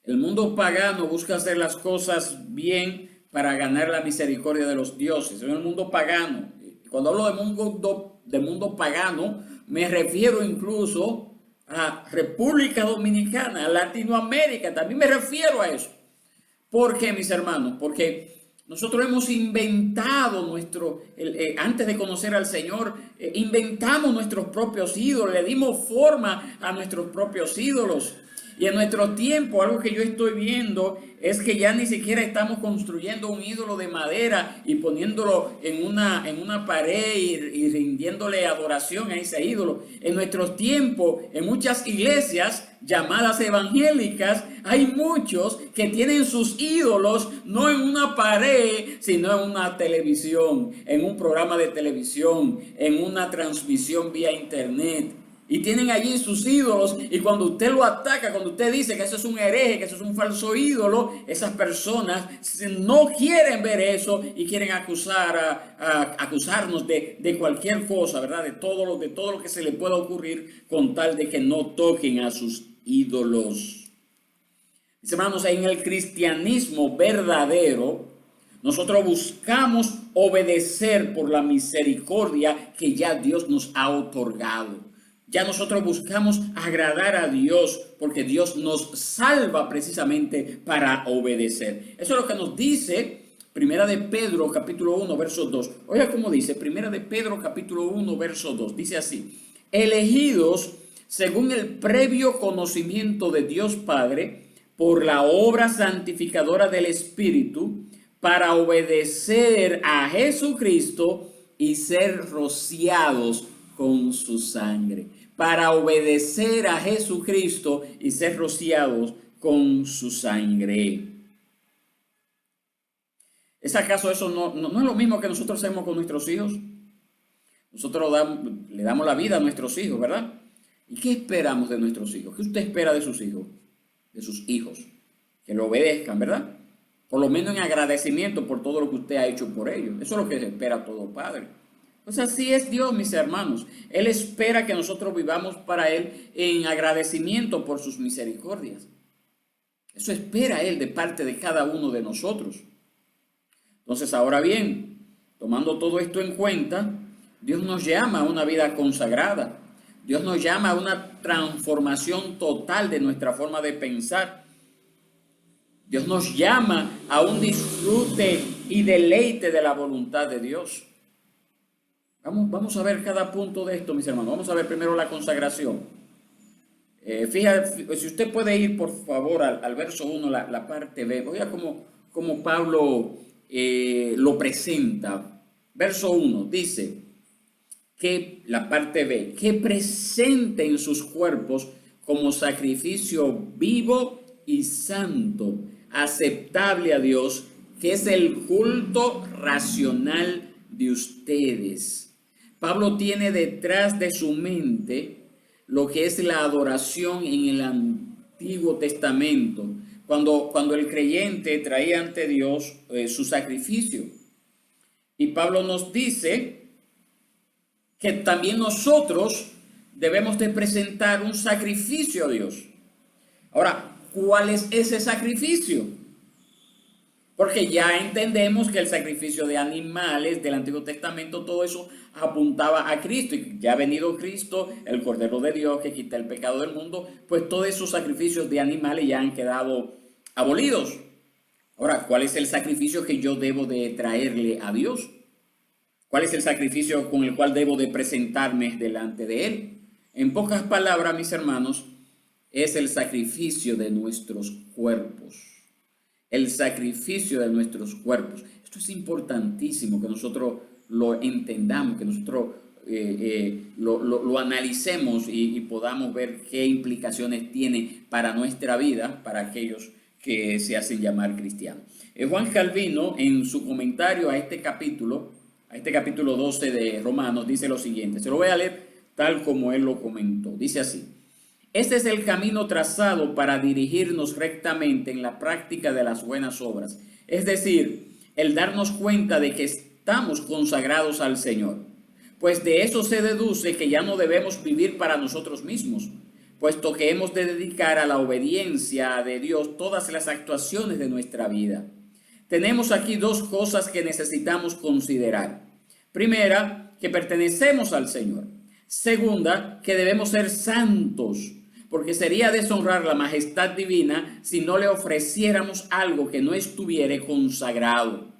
El mundo pagano busca hacer las cosas bien para ganar la misericordia de los dioses. En el mundo pagano, cuando hablo de mundo pagano, me refiero incluso a República Dominicana, a Latinoamérica, también me refiero a eso. ¿Por qué, mis hermanos? Porque nosotros hemos inventado antes de conocer al Señor, inventamos nuestros propios ídolos, le dimos forma a nuestros propios ídolos. Y en nuestro tiempo, algo que yo estoy viendo es que ya ni siquiera estamos construyendo un ídolo de madera y poniéndolo en una pared y rindiéndole adoración a ese ídolo. En nuestros tiempos, en muchas iglesias llamadas evangélicas, hay muchos que tienen sus ídolos no en una pared, sino en una televisión, en un programa de televisión, en una transmisión vía internet. Y tienen allí sus ídolos, y cuando usted lo ataca, cuando usted dice que eso es un hereje, que eso es un falso ídolo, esas personas no quieren ver eso y quieren acusarnos de cualquier cosa, ¿verdad? De todo lo que se le pueda ocurrir con tal de que no toquen a sus ídolos. Mis hermanos, en el cristianismo verdadero, nosotros buscamos obedecer por la misericordia que ya Dios nos ha otorgado. Ya nosotros buscamos agradar a Dios porque Dios nos salva precisamente para obedecer. Eso es lo que nos dice Primera de Pedro, capítulo 1, verso 2. Oiga cómo dice, Primera de Pedro, capítulo 1, verso 2. Dice así: elegidos según el previo conocimiento de Dios Padre, por la obra santificadora del Espíritu, para obedecer a Jesucristo y ser rociados con su sangre. Para obedecer a Jesucristo y ser rociados con su sangre. ¿Es acaso eso no es lo mismo que nosotros hacemos con nuestros hijos? Nosotros le damos la vida a nuestros hijos, ¿verdad? ¿Y qué esperamos de nuestros hijos? ¿Qué usted espera de sus hijos? De sus hijos. Que lo obedezcan, ¿verdad? Por lo menos en agradecimiento por todo lo que usted ha hecho por ellos. Eso es lo que se espera todo padre. Pues así es Dios, mis hermanos. Él espera que nosotros vivamos para Él en agradecimiento por sus misericordias. Eso espera Él de parte de cada uno de nosotros. Entonces, ahora bien, tomando todo esto en cuenta, Dios nos llama a una vida consagrada. Dios nos llama a una transformación total de nuestra forma de pensar. Dios nos llama a un disfrute y deleite de la voluntad de Dios. Vamos a ver cada punto de esto, mis hermanos. Vamos a ver primero la consagración. Fíjate, si usted puede ir, por favor, al verso 1, la parte B. Oiga cómo Pablo lo presenta. Verso 1 dice que la parte B, que presenten sus cuerpos como sacrificio vivo y santo, aceptable a Dios, que es el culto racional de ustedes. Pablo tiene detrás de su mente lo que es la adoración en el Antiguo Testamento, cuando el creyente traía ante Dios su sacrificio. Y Pablo nos dice que también nosotros debemos de presentar un sacrificio a Dios. Ahora, ¿cuál es ese sacrificio? Porque ya entendemos que el sacrificio de animales del Antiguo Testamento, todo eso apuntaba a Cristo. Y ya ha venido Cristo, el Cordero de Dios que quita el pecado del mundo, pues todos esos sacrificios de animales ya han quedado abolidos. Ahora, ¿cuál es el sacrificio que yo debo de traerle a Dios? ¿Cuál es el sacrificio con el cual debo de presentarme delante de Él? En pocas palabras, mis hermanos, es el sacrificio de nuestros cuerpos. El sacrificio de nuestros cuerpos. Esto es importantísimo que nosotros lo entendamos, que nosotros lo analicemos y podamos ver qué implicaciones tiene para nuestra vida, para aquellos que se hacen llamar cristianos. Juan Calvino, en su comentario a este capítulo 12 de Romanos, dice lo siguiente. Se lo voy a leer tal como él lo comentó. Dice así: este es el camino trazado para dirigirnos rectamente en la práctica de las buenas obras, es decir, el darnos cuenta de que estamos consagrados al Señor. Pues de eso se deduce que ya no debemos vivir para nosotros mismos, puesto que hemos de dedicar a la obediencia de Dios todas las actuaciones de nuestra vida. Tenemos aquí dos cosas que necesitamos considerar. Primera, que pertenecemos al Señor. Segunda, que debemos ser santos, porque sería deshonrar la majestad divina si no le ofreciéramos algo que no estuviera consagrado.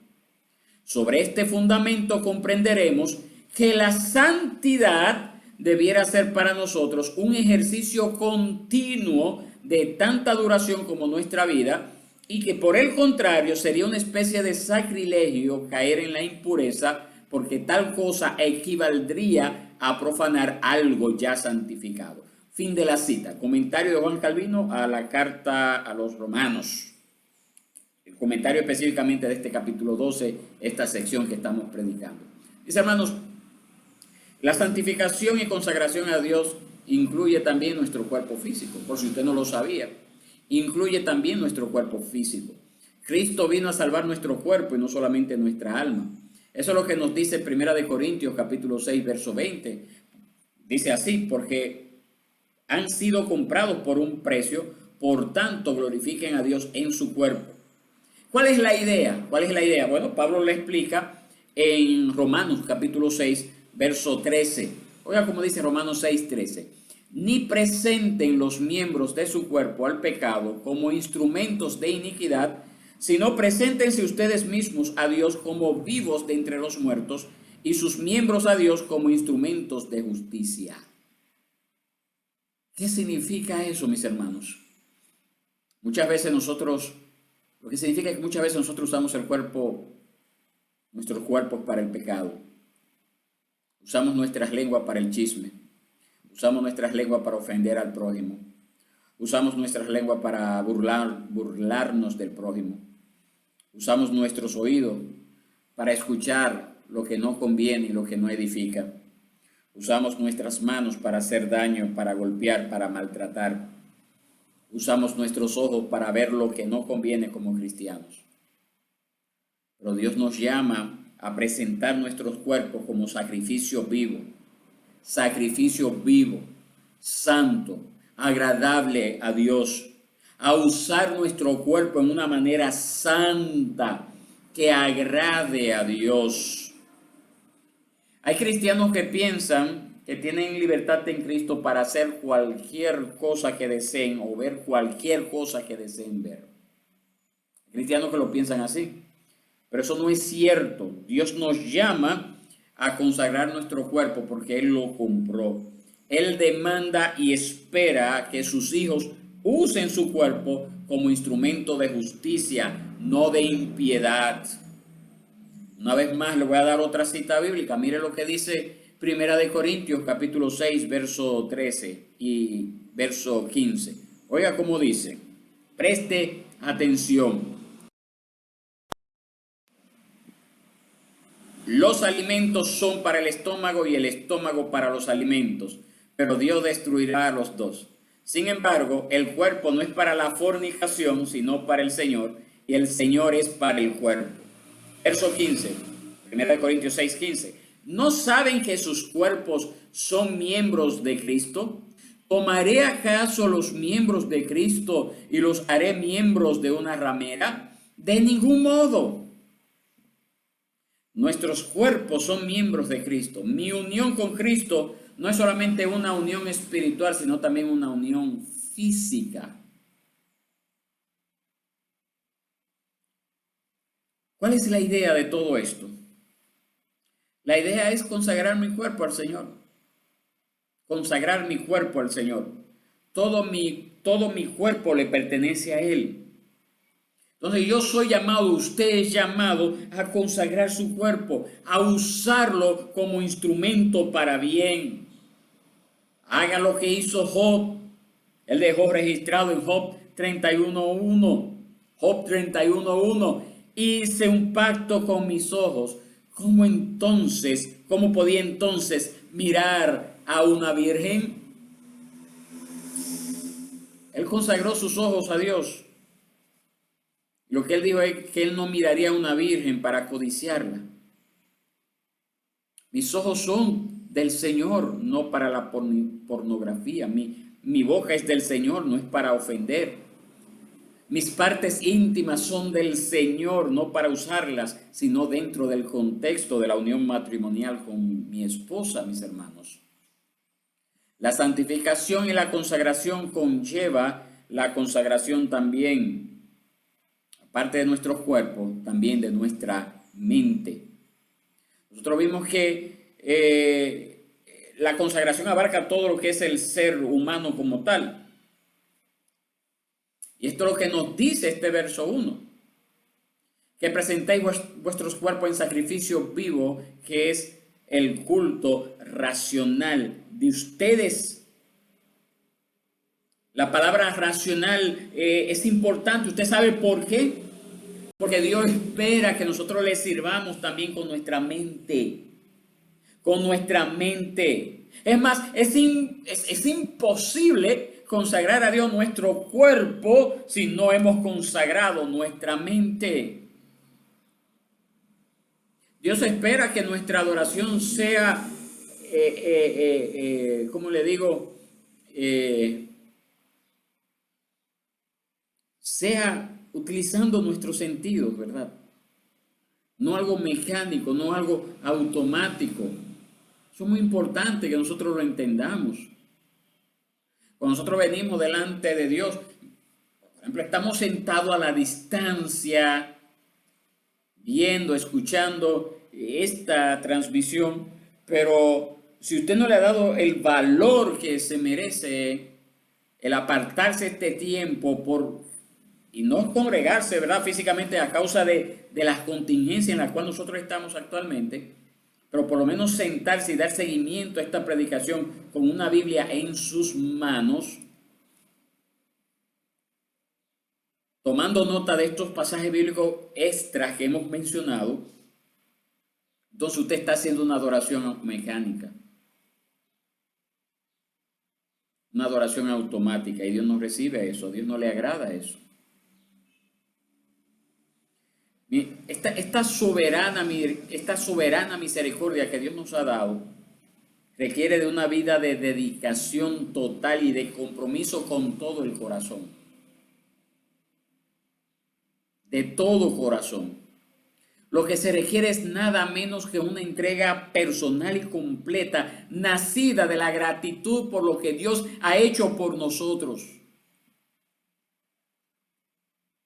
Sobre este fundamento comprenderemos que la santidad debiera ser para nosotros un ejercicio continuo de tanta duración como nuestra vida, y que por el contrario sería una especie de sacrilegio caer en la impureza, porque tal cosa equivaldría a profanar algo ya santificado. Fin de la cita. Comentario de Juan Calvino a la carta a los Romanos. El comentario específicamente de este capítulo 12, esta sección que estamos predicando. Dice, hermanos, la santificación y consagración a Dios incluye también nuestro cuerpo físico, por si usted no lo sabía. Incluye también nuestro cuerpo físico. Cristo vino a salvar nuestro cuerpo y no solamente nuestra alma. Eso es lo que nos dice 1 Corintios capítulo 6, verso 20. Dice así: porque han sido comprados por un precio, por tanto glorifiquen a Dios en su cuerpo. ¿Cuál es la idea? ¿Cuál es la idea? Bueno, Pablo le explica en Romanos capítulo 6, verso 13. Oiga cómo dice Romanos 6, 13. Ni presenten los miembros de su cuerpo al pecado como instrumentos de iniquidad, sino preséntense ustedes mismos a Dios como vivos de entre los muertos y sus miembros a Dios como instrumentos de justicia. ¿Qué significa eso, mis hermanos? Muchas veces lo que significa que muchas veces nosotros usamos nuestros cuerpos para el pecado. Usamos nuestras lenguas para el chisme. Usamos nuestras lenguas para ofender al prójimo. Usamos nuestras lenguas para burlarnos del prójimo. Usamos nuestros oídos para escuchar lo que no conviene y lo que no edifica. Usamos nuestras manos para hacer daño, para golpear, para maltratar. Usamos nuestros ojos para ver lo que no conviene como cristianos. Pero Dios nos llama a presentar nuestros cuerpos como sacrificio vivo, santo, agradable a Dios, a usar nuestro cuerpo en una manera santa que agrade a Dios. Hay cristianos que piensan que tienen libertad en Cristo para hacer cualquier cosa que deseen o ver cualquier cosa que deseen ver. Hay cristianos que lo piensan así, pero eso no es cierto. Dios nos llama a consagrar nuestro cuerpo porque Él lo compró. Él demanda y espera que sus hijos usen su cuerpo como instrumento de justicia, no de impiedad. Una vez más le voy a dar otra cita bíblica. Mire lo que dice Primera de Corintios capítulo 6, verso 13 y verso 15. Oiga cómo dice. Preste atención. Los alimentos son para el estómago y el estómago para los alimentos, pero Dios destruirá a los dos. Sin embargo, el cuerpo no es para la fornicación, sino para el Señor, y el Señor es para el cuerpo. Verso 15, 1 Corintios 6, 15. ¿No saben que sus cuerpos son miembros de Cristo? ¿Tomaré acaso los miembros de Cristo y los haré miembros de una ramera? De ningún modo. Nuestros cuerpos son miembros de Cristo. Mi unión con Cristo no es solamente una unión espiritual, sino también una unión física. ¿Cuál es la idea de todo esto? La idea es consagrar mi cuerpo al Señor. Consagrar mi cuerpo al Señor. Todo mi cuerpo le pertenece a Él. Entonces yo soy llamado, usted es llamado a consagrar su cuerpo, a usarlo como instrumento para bien. Haga lo que hizo Job. Él dejó registrado en Job 31.1. Job 31.1. Hice un pacto con mis ojos. ¿Cómo podía entonces mirar a una virgen? Él consagró sus ojos a Dios. Lo que él dijo es que él no miraría a una virgen para codiciarla. Mis ojos son del Señor, no para la pornografía. Mi boca es del Señor, no es para ofender. Mis partes íntimas son del Señor, no para usarlas, sino dentro del contexto de la unión matrimonial con mi esposa, mis hermanos. La santificación y la consagración conlleva la consagración también, aparte de nuestro cuerpo, también de nuestra mente. Nosotros vimos que la consagración abarca todo lo que es el ser humano como tal. Y esto es lo que nos dice este verso 1. Que presentéis vuestros cuerpos en sacrificio vivo, que es el culto racional de ustedes. La palabra racional es importante. ¿Usted sabe por qué? Porque Dios espera que nosotros le sirvamos también con nuestra mente. Con nuestra mente. Es más, es imposible consagrar a Dios nuestro cuerpo si no hemos consagrado nuestra mente. Dios espera que nuestra adoración sea, ¿cómo le digo? Sea utilizando nuestros sentidos, ¿verdad? No algo mecánico, no algo automático. Eso es muy importante que nosotros lo entendamos. Cuando nosotros venimos delante de Dios, ejemplo, estamos sentados a la distancia, viendo, escuchando esta transmisión, pero si usted no le ha dado el valor que se merece, el apartarse este tiempo y no congregarse, ¿verdad?, físicamente a causa de las contingencias en las cuales nosotros estamos actualmente, pero por lo menos sentarse y dar seguimiento a esta predicación con una Biblia en sus manos, tomando nota de estos pasajes bíblicos extras que hemos mencionado, entonces usted está haciendo una adoración mecánica, una adoración automática, y Dios no recibe eso, a Dios no le agrada eso. Esta soberana misericordia que Dios nos ha dado requiere de una vida de dedicación total y de compromiso con todo el corazón. De todo corazón. Lo que se requiere es nada menos que una entrega personal y completa, nacida de la gratitud por lo que Dios ha hecho por nosotros.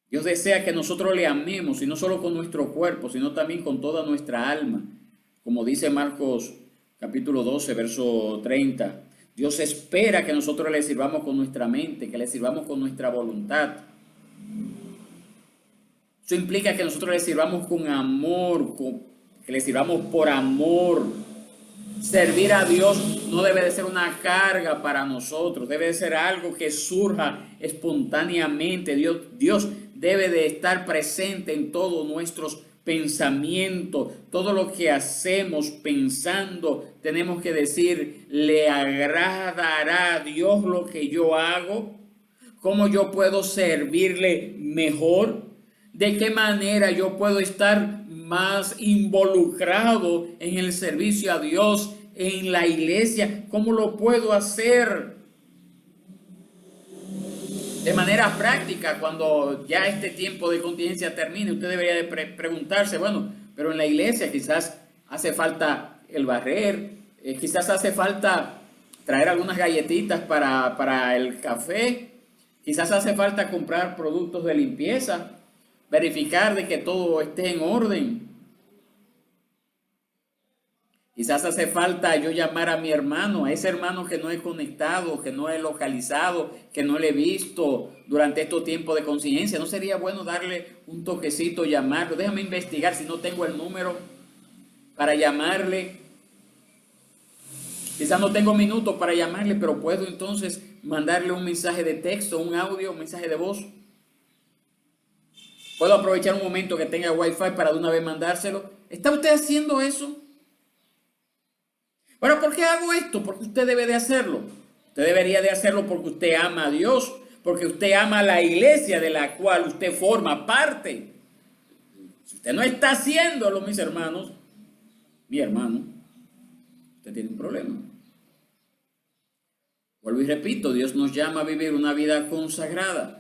Dios desea que nosotros le amemos, y no solo con nuestro cuerpo, sino también con toda nuestra alma. Como dice Marcos capítulo 12, verso 30. Dios espera que nosotros le sirvamos con nuestra mente, que le sirvamos con nuestra voluntad. Eso implica que nosotros le sirvamos con amor, que le sirvamos por amor. Servir a Dios no debe de ser una carga para nosotros, debe de ser algo que surja espontáneamente. Dios debe de estar presente en todos nuestros pensamientos. Todo lo que hacemos pensando, tenemos que decir: ¿le agradará a Dios lo que yo hago? ¿Cómo yo puedo servirle mejor? ¿De qué manera yo puedo estar más involucrado en el servicio a Dios, en la iglesia? ¿Cómo lo puedo hacer? De manera práctica, cuando ya este tiempo de contingencia termine, usted debería de preguntarse, bueno, pero en la iglesia quizás hace falta el barrer, quizás hace falta traer algunas galletitas para el café, quizás hace falta comprar productos de limpieza, verificar de que todo esté en orden. Quizás hace falta yo llamar a mi hermano, a ese hermano que no he conectado, que no he localizado, que no le he visto durante estos tiempos de contingencia. ¿No sería bueno darle un toquecito, llamarlo? Déjame investigar si no tengo el número para llamarle. Quizás no tengo minutos para llamarle, pero puedo entonces mandarle un mensaje de texto, un audio, un mensaje de voz. Puedo aprovechar un momento que tenga wifi para de una vez mandárselo. ¿Está usted haciendo eso? Bueno, ¿por qué hago esto? Porque usted debe de hacerlo. Usted debería de hacerlo porque usted ama a Dios, porque usted ama a la iglesia de la cual usted forma parte. Si usted no está haciéndolo, mis hermanos, mi hermano, usted tiene un problema. Vuelvo y repito, Dios nos llama a vivir una vida consagrada.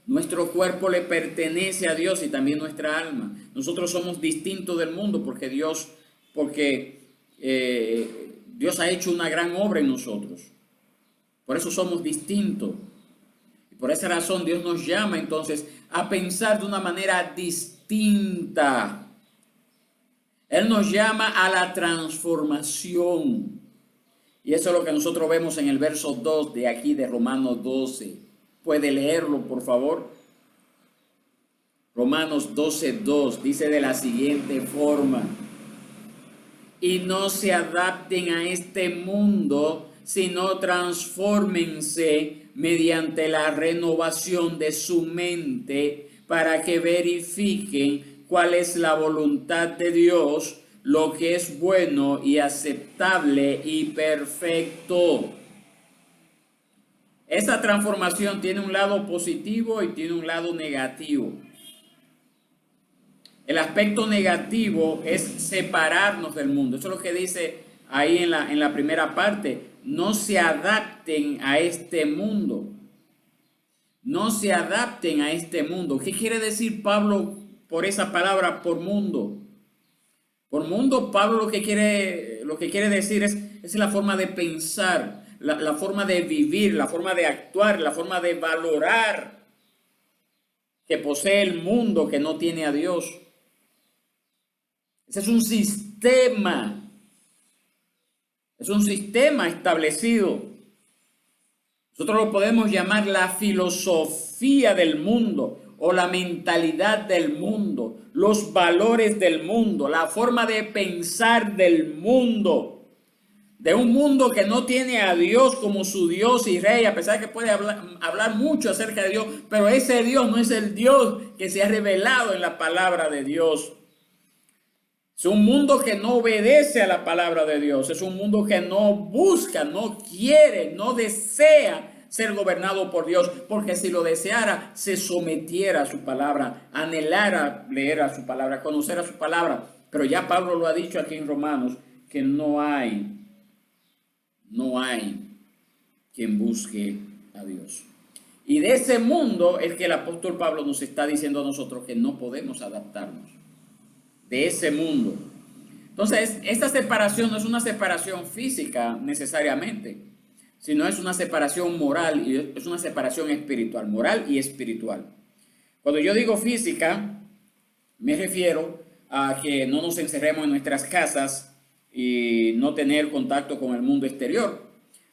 Nuestro cuerpo le pertenece a Dios y también nuestra alma. Nosotros somos distintos del mundo porque Dios ha hecho una gran obra en nosotros. Por eso somos distintos. Y por esa razón Dios nos llama entonces a pensar de una manera distinta. Él nos llama a la transformación. Y eso es lo que nosotros vemos en el verso 2 de aquí de Romanos 12. ¿Puede leerlo, por favor? Romanos 12:2 dice de la siguiente forma: y no se adapten a este mundo, sino transfórmense mediante la renovación de su mente, para que verifiquen cuál es la voluntad de Dios, lo que es bueno y aceptable y perfecto. Esa transformación tiene un lado positivo y tiene un lado negativo. El aspecto negativo es separarnos del mundo. Eso es lo que dice ahí en la primera parte. No se adapten a este mundo. No se adapten a este mundo. ¿Qué quiere decir Pablo por esa palabra, por mundo? Por mundo, Pablo lo que quiere decir es la forma de pensar, la forma de vivir, la forma de actuar, la forma de valorar. que posee el mundo que no tiene a Dios. Ese es un sistema. Es un sistema establecido. Nosotros lo podemos llamar la filosofía del mundo o la mentalidad del mundo, los valores del mundo, la forma de pensar del mundo. De un mundo que no tiene a Dios como su Dios y Rey, a pesar de que puede hablar mucho acerca de Dios, pero ese Dios no es el Dios que se ha revelado en la palabra de Dios. Es un mundo que no obedece a la palabra de Dios. Es un mundo que no busca, no quiere, no desea ser gobernado por Dios. Porque si lo deseara, se sometiera a su palabra, anhelara leer a su palabra, conocer a su palabra. Pero ya Pablo lo ha dicho aquí en Romanos, que no hay quien busque a Dios. Y de ese mundo es que el apóstol Pablo nos está diciendo a nosotros que no podemos adaptarnos. De ese mundo. Entonces, esta separación no es una separación física necesariamente, sino es una separación moral y es una separación espiritual, moral y espiritual. Cuando yo digo física, me refiero a que no nos encerremos en nuestras casas y no tener contacto con el mundo exterior,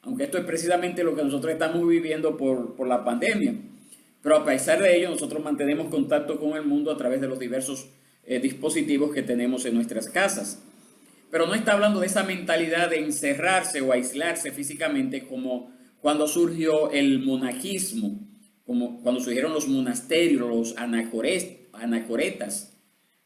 aunque esto es precisamente lo que nosotros estamos viviendo por la pandemia. Pero a pesar de ello, nosotros mantenemos contacto con el mundo a través de los diversos dispositivos que tenemos en nuestras casas. Pero no está hablando de esa mentalidad de encerrarse o aislarse físicamente como cuando surgió el monajismo, como cuando surgieron los monasterios, los anacoretas.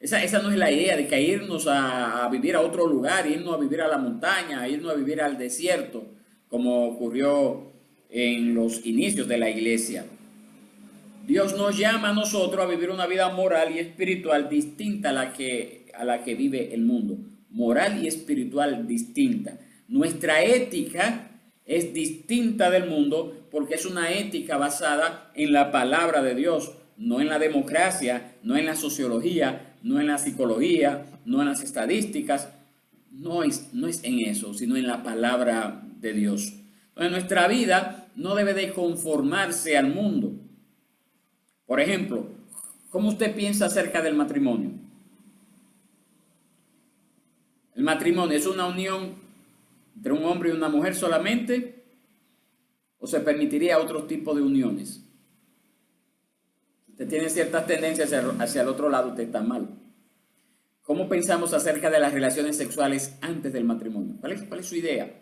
Esa no es la idea de que irnos a vivir a otro lugar, irnos a vivir a la montaña, irnos a vivir al desierto, como ocurrió en los inicios de la iglesia. Dios nos llama a nosotros a vivir una vida moral y espiritual distinta a la que vive el mundo. Moral y espiritual distinta. Nuestra ética es distinta del mundo porque es una ética basada en la palabra de Dios, no en la democracia, no en la sociología, no en la psicología, no en las estadísticas. No es en eso, sino en la palabra de Dios. Entonces, nuestra vida no debe de conformarse al mundo. Por ejemplo, ¿cómo usted piensa acerca del matrimonio? ¿El matrimonio es una unión entre un hombre y una mujer solamente? ¿O se permitiría otro tipo de uniones? Usted tiene ciertas tendencias hacia el otro lado, usted está mal. ¿Cómo pensamos acerca de las relaciones sexuales antes del matrimonio? ¿Cuál es su idea?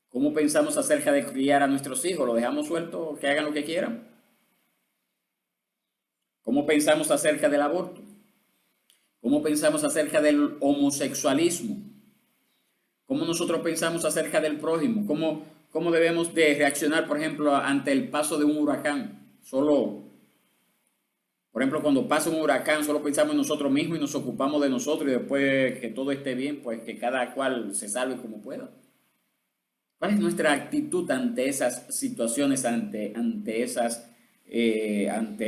¿Cómo pensamos acerca de criar a nuestros hijos? ¿Lo dejamos sueltos, que hagan lo que quieran? ¿Cómo pensamos acerca del aborto? ¿Cómo pensamos acerca del homosexualismo? ¿Cómo nosotros pensamos acerca del prójimo? ¿Cómo debemos de reaccionar, por ejemplo, ante el paso de un huracán? Por ejemplo, cuando pasa un huracán, solo pensamos en nosotros mismos y nos ocupamos de nosotros y después que todo esté bien, pues que cada cual se salve como pueda. ¿Cuál es nuestra actitud ante esas situaciones, ante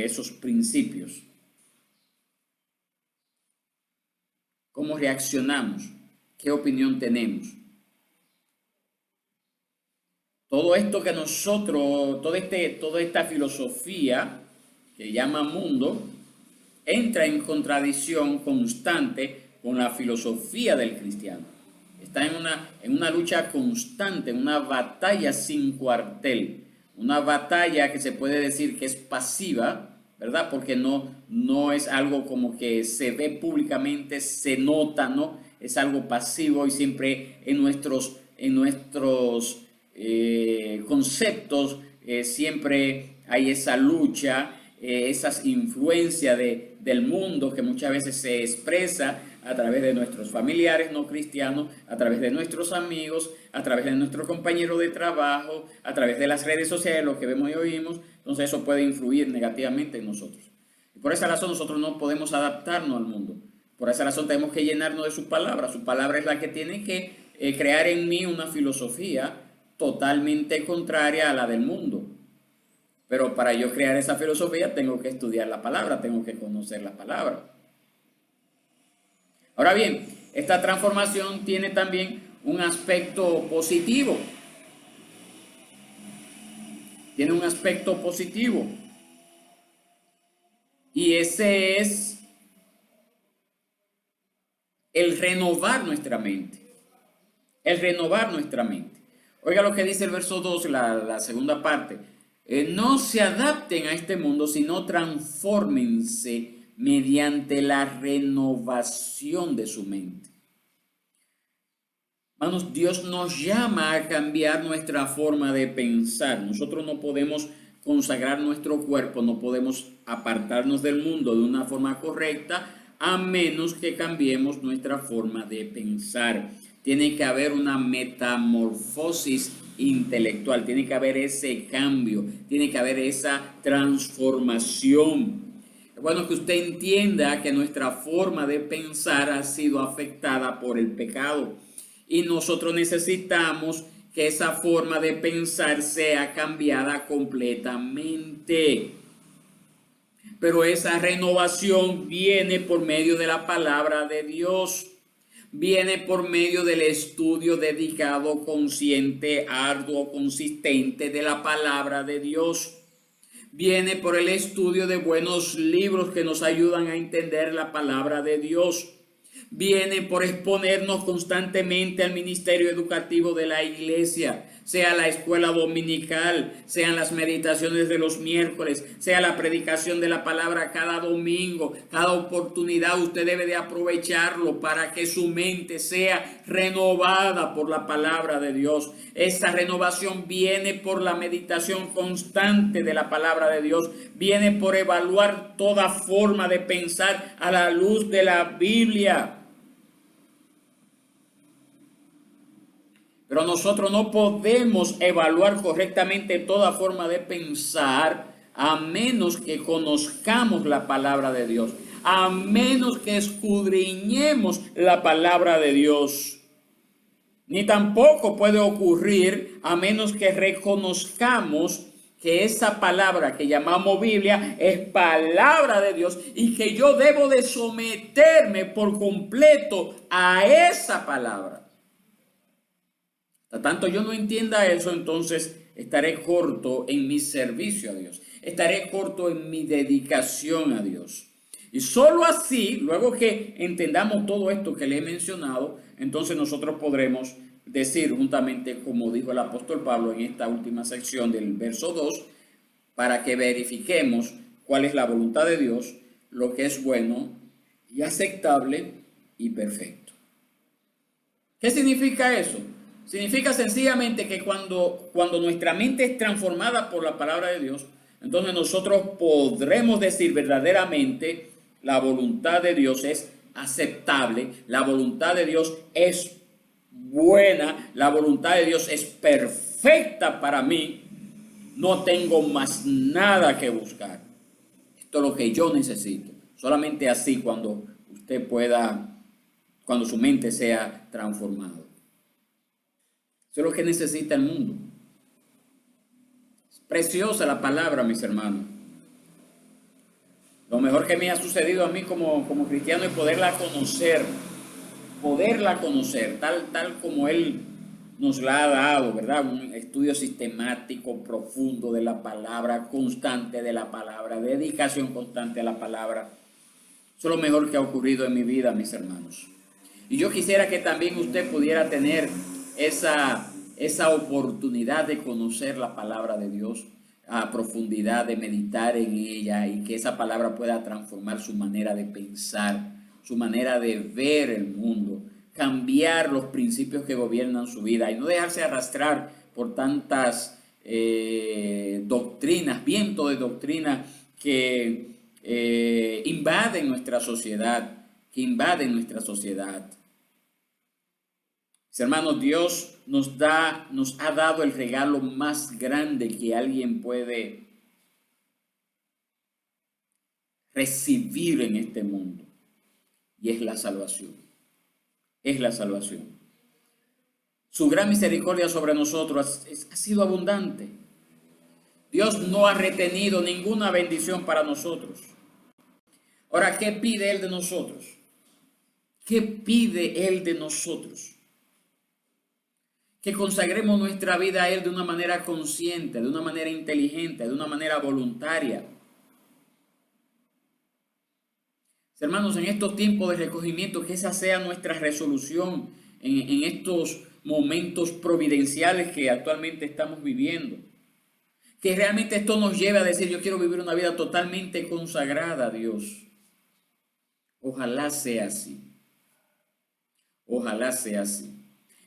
esos principios? ¿Cómo reaccionamos? ¿Qué opinión tenemos? Todo esto que nosotros, toda esta filosofía que llama mundo, entra en contradicción constante con la filosofía del cristiano. Está en una lucha constante, en una batalla sin cuartel, una batalla que se puede decir que es pasiva, ¿verdad? Porque no es algo como que se ve públicamente, se nota, ¿no? Es algo pasivo y siempre en nuestros conceptos siempre hay esa lucha, esas influencias del mundo que muchas veces se expresa a través de nuestros familiares no cristianos, a través de nuestros amigos, a través de nuestros compañeros de trabajo, a través de las redes sociales, lo que vemos y oímos. Entonces eso puede influir negativamente en nosotros. Y por esa razón nosotros no podemos adaptarnos al mundo. Por esa razón tenemos que llenarnos de su palabra. Su palabra es la que tiene que crear en mí una filosofía totalmente contraria a la del mundo. Pero para yo crear esa filosofía tengo que estudiar la palabra, tengo que conocer la palabra. Ahora bien, esta transformación tiene también un aspecto positivo. Tiene un aspecto positivo. Y ese es el renovar nuestra mente. El renovar nuestra mente. Oiga lo que dice el verso 2, la segunda parte. No se adapten a este mundo, sino transfórmense mediante la renovación de su mente. Hermanos, Dios nos llama a cambiar nuestra forma de pensar. Nosotros no podemos consagrar nuestro cuerpo, no podemos apartarnos del mundo de una forma correcta a menos que cambiemos nuestra forma de pensar. Tiene que haber una metamorfosis intelectual, tiene que haber ese cambio, tiene que haber esa transformación. Es bueno que usted entienda que nuestra forma de pensar ha sido afectada por el pecado y nosotros necesitamos que esa forma de pensar sea cambiada completamente. Pero esa renovación viene por medio de la palabra de Dios. Viene por medio del estudio dedicado, consciente, arduo, consistente de la palabra de Dios. Viene por el estudio de buenos libros que nos ayudan a entender la palabra de Dios. Viene por exponernos constantemente al ministerio educativo de la iglesia, sea la escuela dominical, sean las meditaciones de los miércoles, sea la predicación de la palabra cada domingo, cada oportunidad. Usted debe de aprovecharlo para que su mente sea renovada por la palabra de Dios. Esa renovación viene por la meditación constante de la palabra de Dios, viene por evaluar toda forma de pensar a la luz de la Biblia. Pero nosotros no podemos evaluar correctamente toda forma de pensar a menos que conozcamos la palabra de Dios, a menos que escudriñemos la palabra de Dios. Ni tampoco puede ocurrir a menos que reconozcamos que esa palabra que llamamos Biblia es palabra de Dios y que yo debo de someterme por completo a esa palabra. Hasta tanto yo no entienda eso, entonces estaré corto en mi servicio a Dios. Estaré corto en mi dedicación a Dios. Y solo así, luego que entendamos todo esto que le he mencionado, entonces nosotros podremos decir juntamente como dijo el apóstol Pablo en esta última sección del verso 2, para que verifiquemos cuál es la voluntad de Dios, lo que es bueno y aceptable y perfecto. ¿Qué significa eso? Significa sencillamente que cuando nuestra mente es transformada por la palabra de Dios, entonces nosotros podremos decir verdaderamente la voluntad de Dios es aceptable, la voluntad de Dios es buena, la voluntad de Dios es perfecta para mí, no tengo más nada que buscar. Esto es lo que yo necesito. Solamente así cuando usted pueda, cuando su mente sea transformada. Eso es lo que necesita el mundo. Es preciosa la palabra, mis hermanos. Lo mejor que me ha sucedido a mí como cristiano es poderla conocer, tal como Él nos la ha dado, ¿verdad? Un estudio sistemático, profundo de la palabra, constante de la palabra, dedicación constante a la palabra. Eso es lo mejor que ha ocurrido en mi vida, mis hermanos. Y yo quisiera que también usted pudiera tener esa oportunidad de conocer la palabra de Dios a profundidad, de meditar en ella y que esa palabra pueda transformar su manera de pensar, su manera de ver el mundo, cambiar los principios que gobiernan su vida y no dejarse arrastrar por tantas doctrinas, viento de doctrinas que invaden nuestra sociedad, Mis hermanos, Dios nos ha dado el regalo más grande que alguien puede recibir en este mundo, y es la salvación. Es la salvación. Su gran misericordia sobre nosotros ha sido abundante. Dios no ha retenido ninguna bendición para nosotros. Ahora, ¿qué pide Él de nosotros? ¿Qué pide Él de nosotros? Que consagremos nuestra vida a Él de una manera consciente, de una manera inteligente, de una manera voluntaria. Hermanos, en estos tiempos de recogimiento, que esa sea nuestra resolución en estos momentos providenciales que actualmente estamos viviendo. Que realmente esto nos lleve a decir, yo quiero vivir una vida totalmente consagrada a Dios. Ojalá sea así. Ojalá sea así.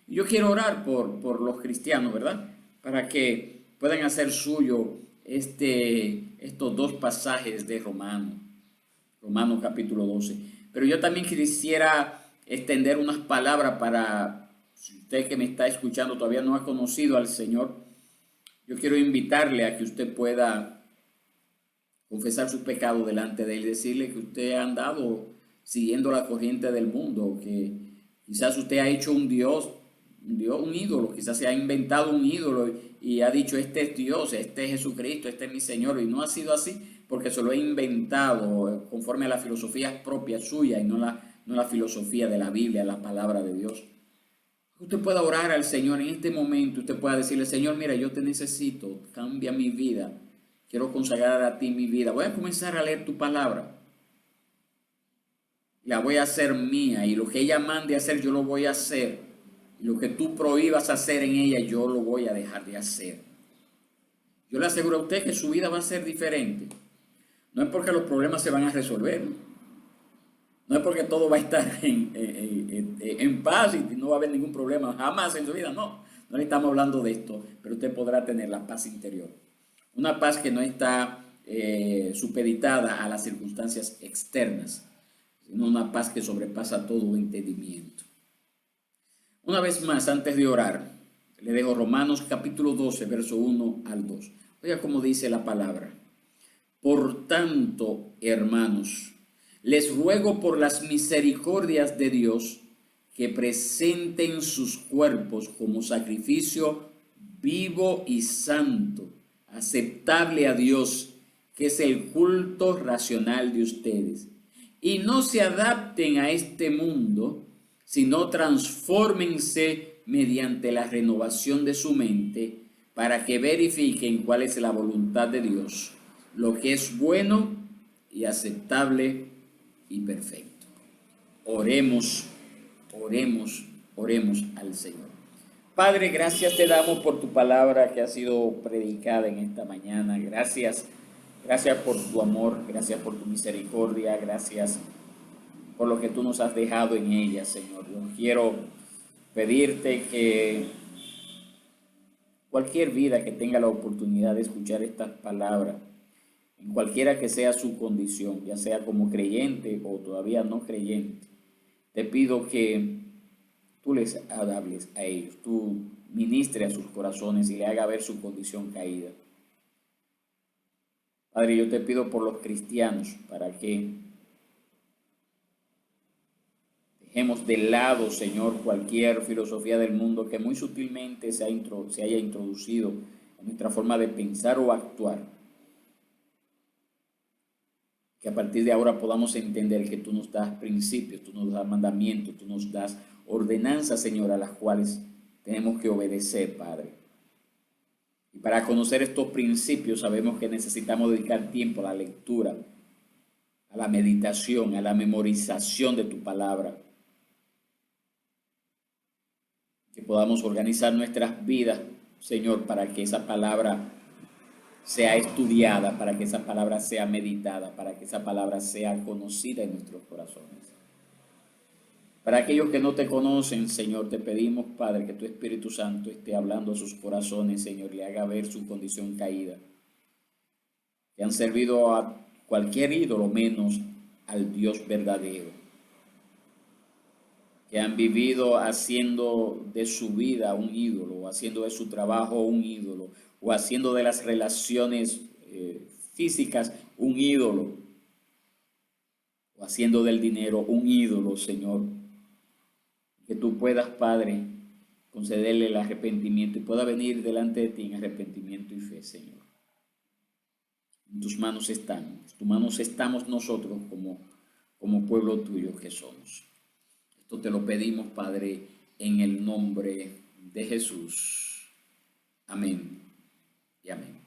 Yo quiero orar por los cristianos, ¿verdad? Para que puedan hacer suyo estos dos pasajes de Romanos capítulo 12. Pero yo también quisiera extender unas palabras para, si usted que me está escuchando todavía no ha conocido al Señor, yo quiero invitarle a que usted pueda confesar sus pecados delante de Él y decirle que usted ha andado siguiendo la corriente del mundo, que quizás usted ha hecho un ídolo, quizás se ha inventado un ídolo y ha dicho, este es Dios, este es Jesucristo, este es mi Señor, y no ha sido así porque se lo ha inventado conforme a la filosofía propia suya y no la filosofía de la Biblia, la palabra de Dios. Usted pueda orar al Señor en este momento, usted pueda decirle, Señor, mira, yo te necesito, cambia mi vida, quiero consagrar a ti mi vida, voy a comenzar a leer tu palabra, la voy a hacer mía, y lo que ella mande hacer, yo lo voy a hacer, y lo que tú prohíbas hacer en ella, yo lo voy a dejar de hacer. Yo le aseguro a usted que su vida va a ser diferente. No es porque los problemas se van a resolver, no es porque todo va a estar en paz y no va a haber ningún problema jamás en su vida, no le estamos hablando de esto, pero usted podrá tener la paz interior. Una paz que no está supeditada a las circunstancias externas, sino una paz que sobrepasa todo entendimiento. Una vez más, antes de orar, le dejo Romanos capítulo 12, verso 1 al 2. Oiga cómo dice la palabra. Por tanto, hermanos, les ruego por las misericordias de Dios que presenten sus cuerpos como sacrificio vivo y santo, aceptable a Dios, que es el culto racional de ustedes. Y no se adapten a este mundo, sino transfórmense mediante la renovación de su mente para que verifiquen cuál es la voluntad de Dios, lo que es bueno y aceptable y perfecto. Oremos al Señor. Padre, gracias te damos por tu palabra que ha sido predicada en esta mañana. Gracias por tu amor, gracias por tu misericordia, gracias por lo que tú nos has dejado en ella, Señor. Yo quiero pedirte que cualquier vida que tenga la oportunidad de escuchar estas palabras, en cualquiera que sea su condición, ya sea como creyente o todavía no creyente, te pido que tú les hables a ellos, tú ministre a sus corazones y le haga ver su condición caída. Padre, yo te pido por los cristianos para que dejemos de lado, Señor, cualquier filosofía del mundo que muy sutilmente se haya introducido en nuestra forma de pensar o actuar. Que a partir de ahora podamos entender que tú nos das principios, tú nos das mandamientos, tú nos das ordenanzas, Señor, a las cuales tenemos que obedecer, Padre. Y para conocer estos principios sabemos que necesitamos dedicar tiempo a la lectura, a la meditación, a la memorización de tu palabra. Que podamos organizar nuestras vidas, Señor, para que esa palabra sea estudiada, para que esa palabra sea meditada, para que esa palabra sea conocida en nuestros corazones. Para aquellos que no te conocen, Señor, te pedimos, Padre, que tu Espíritu Santo esté hablando a sus corazones, Señor, y haga ver su condición caída. Que han servido a cualquier ídolo menos al Dios verdadero. Que han vivido haciendo de su vida un ídolo, o haciendo de su trabajo un ídolo, o haciendo de las relaciones físicas un ídolo, o haciendo del dinero un ídolo, Señor. Que tú puedas, Padre, concederle el arrepentimiento y pueda venir delante de ti en arrepentimiento y fe, Señor. En tus manos estamos nosotros como pueblo tuyo que somos. Esto te lo pedimos, Padre, en el nombre de Jesús. Amén y amén.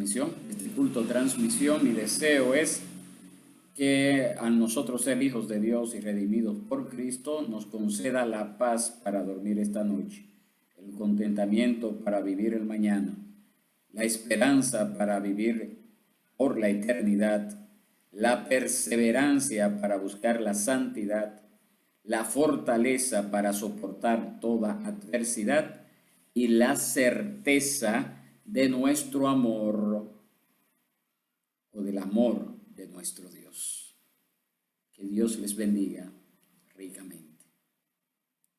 transmisión, este culto transmisión. Mi deseo es que a nosotros ser hijos de Dios y redimidos por Cristo nos conceda la paz para dormir esta noche, el contentamiento para vivir el mañana, la esperanza para vivir por la eternidad, la perseverancia para buscar la santidad, la fortaleza para soportar toda adversidad y la certeza de nuestro amor o del amor de nuestro Dios. Que Dios les bendiga.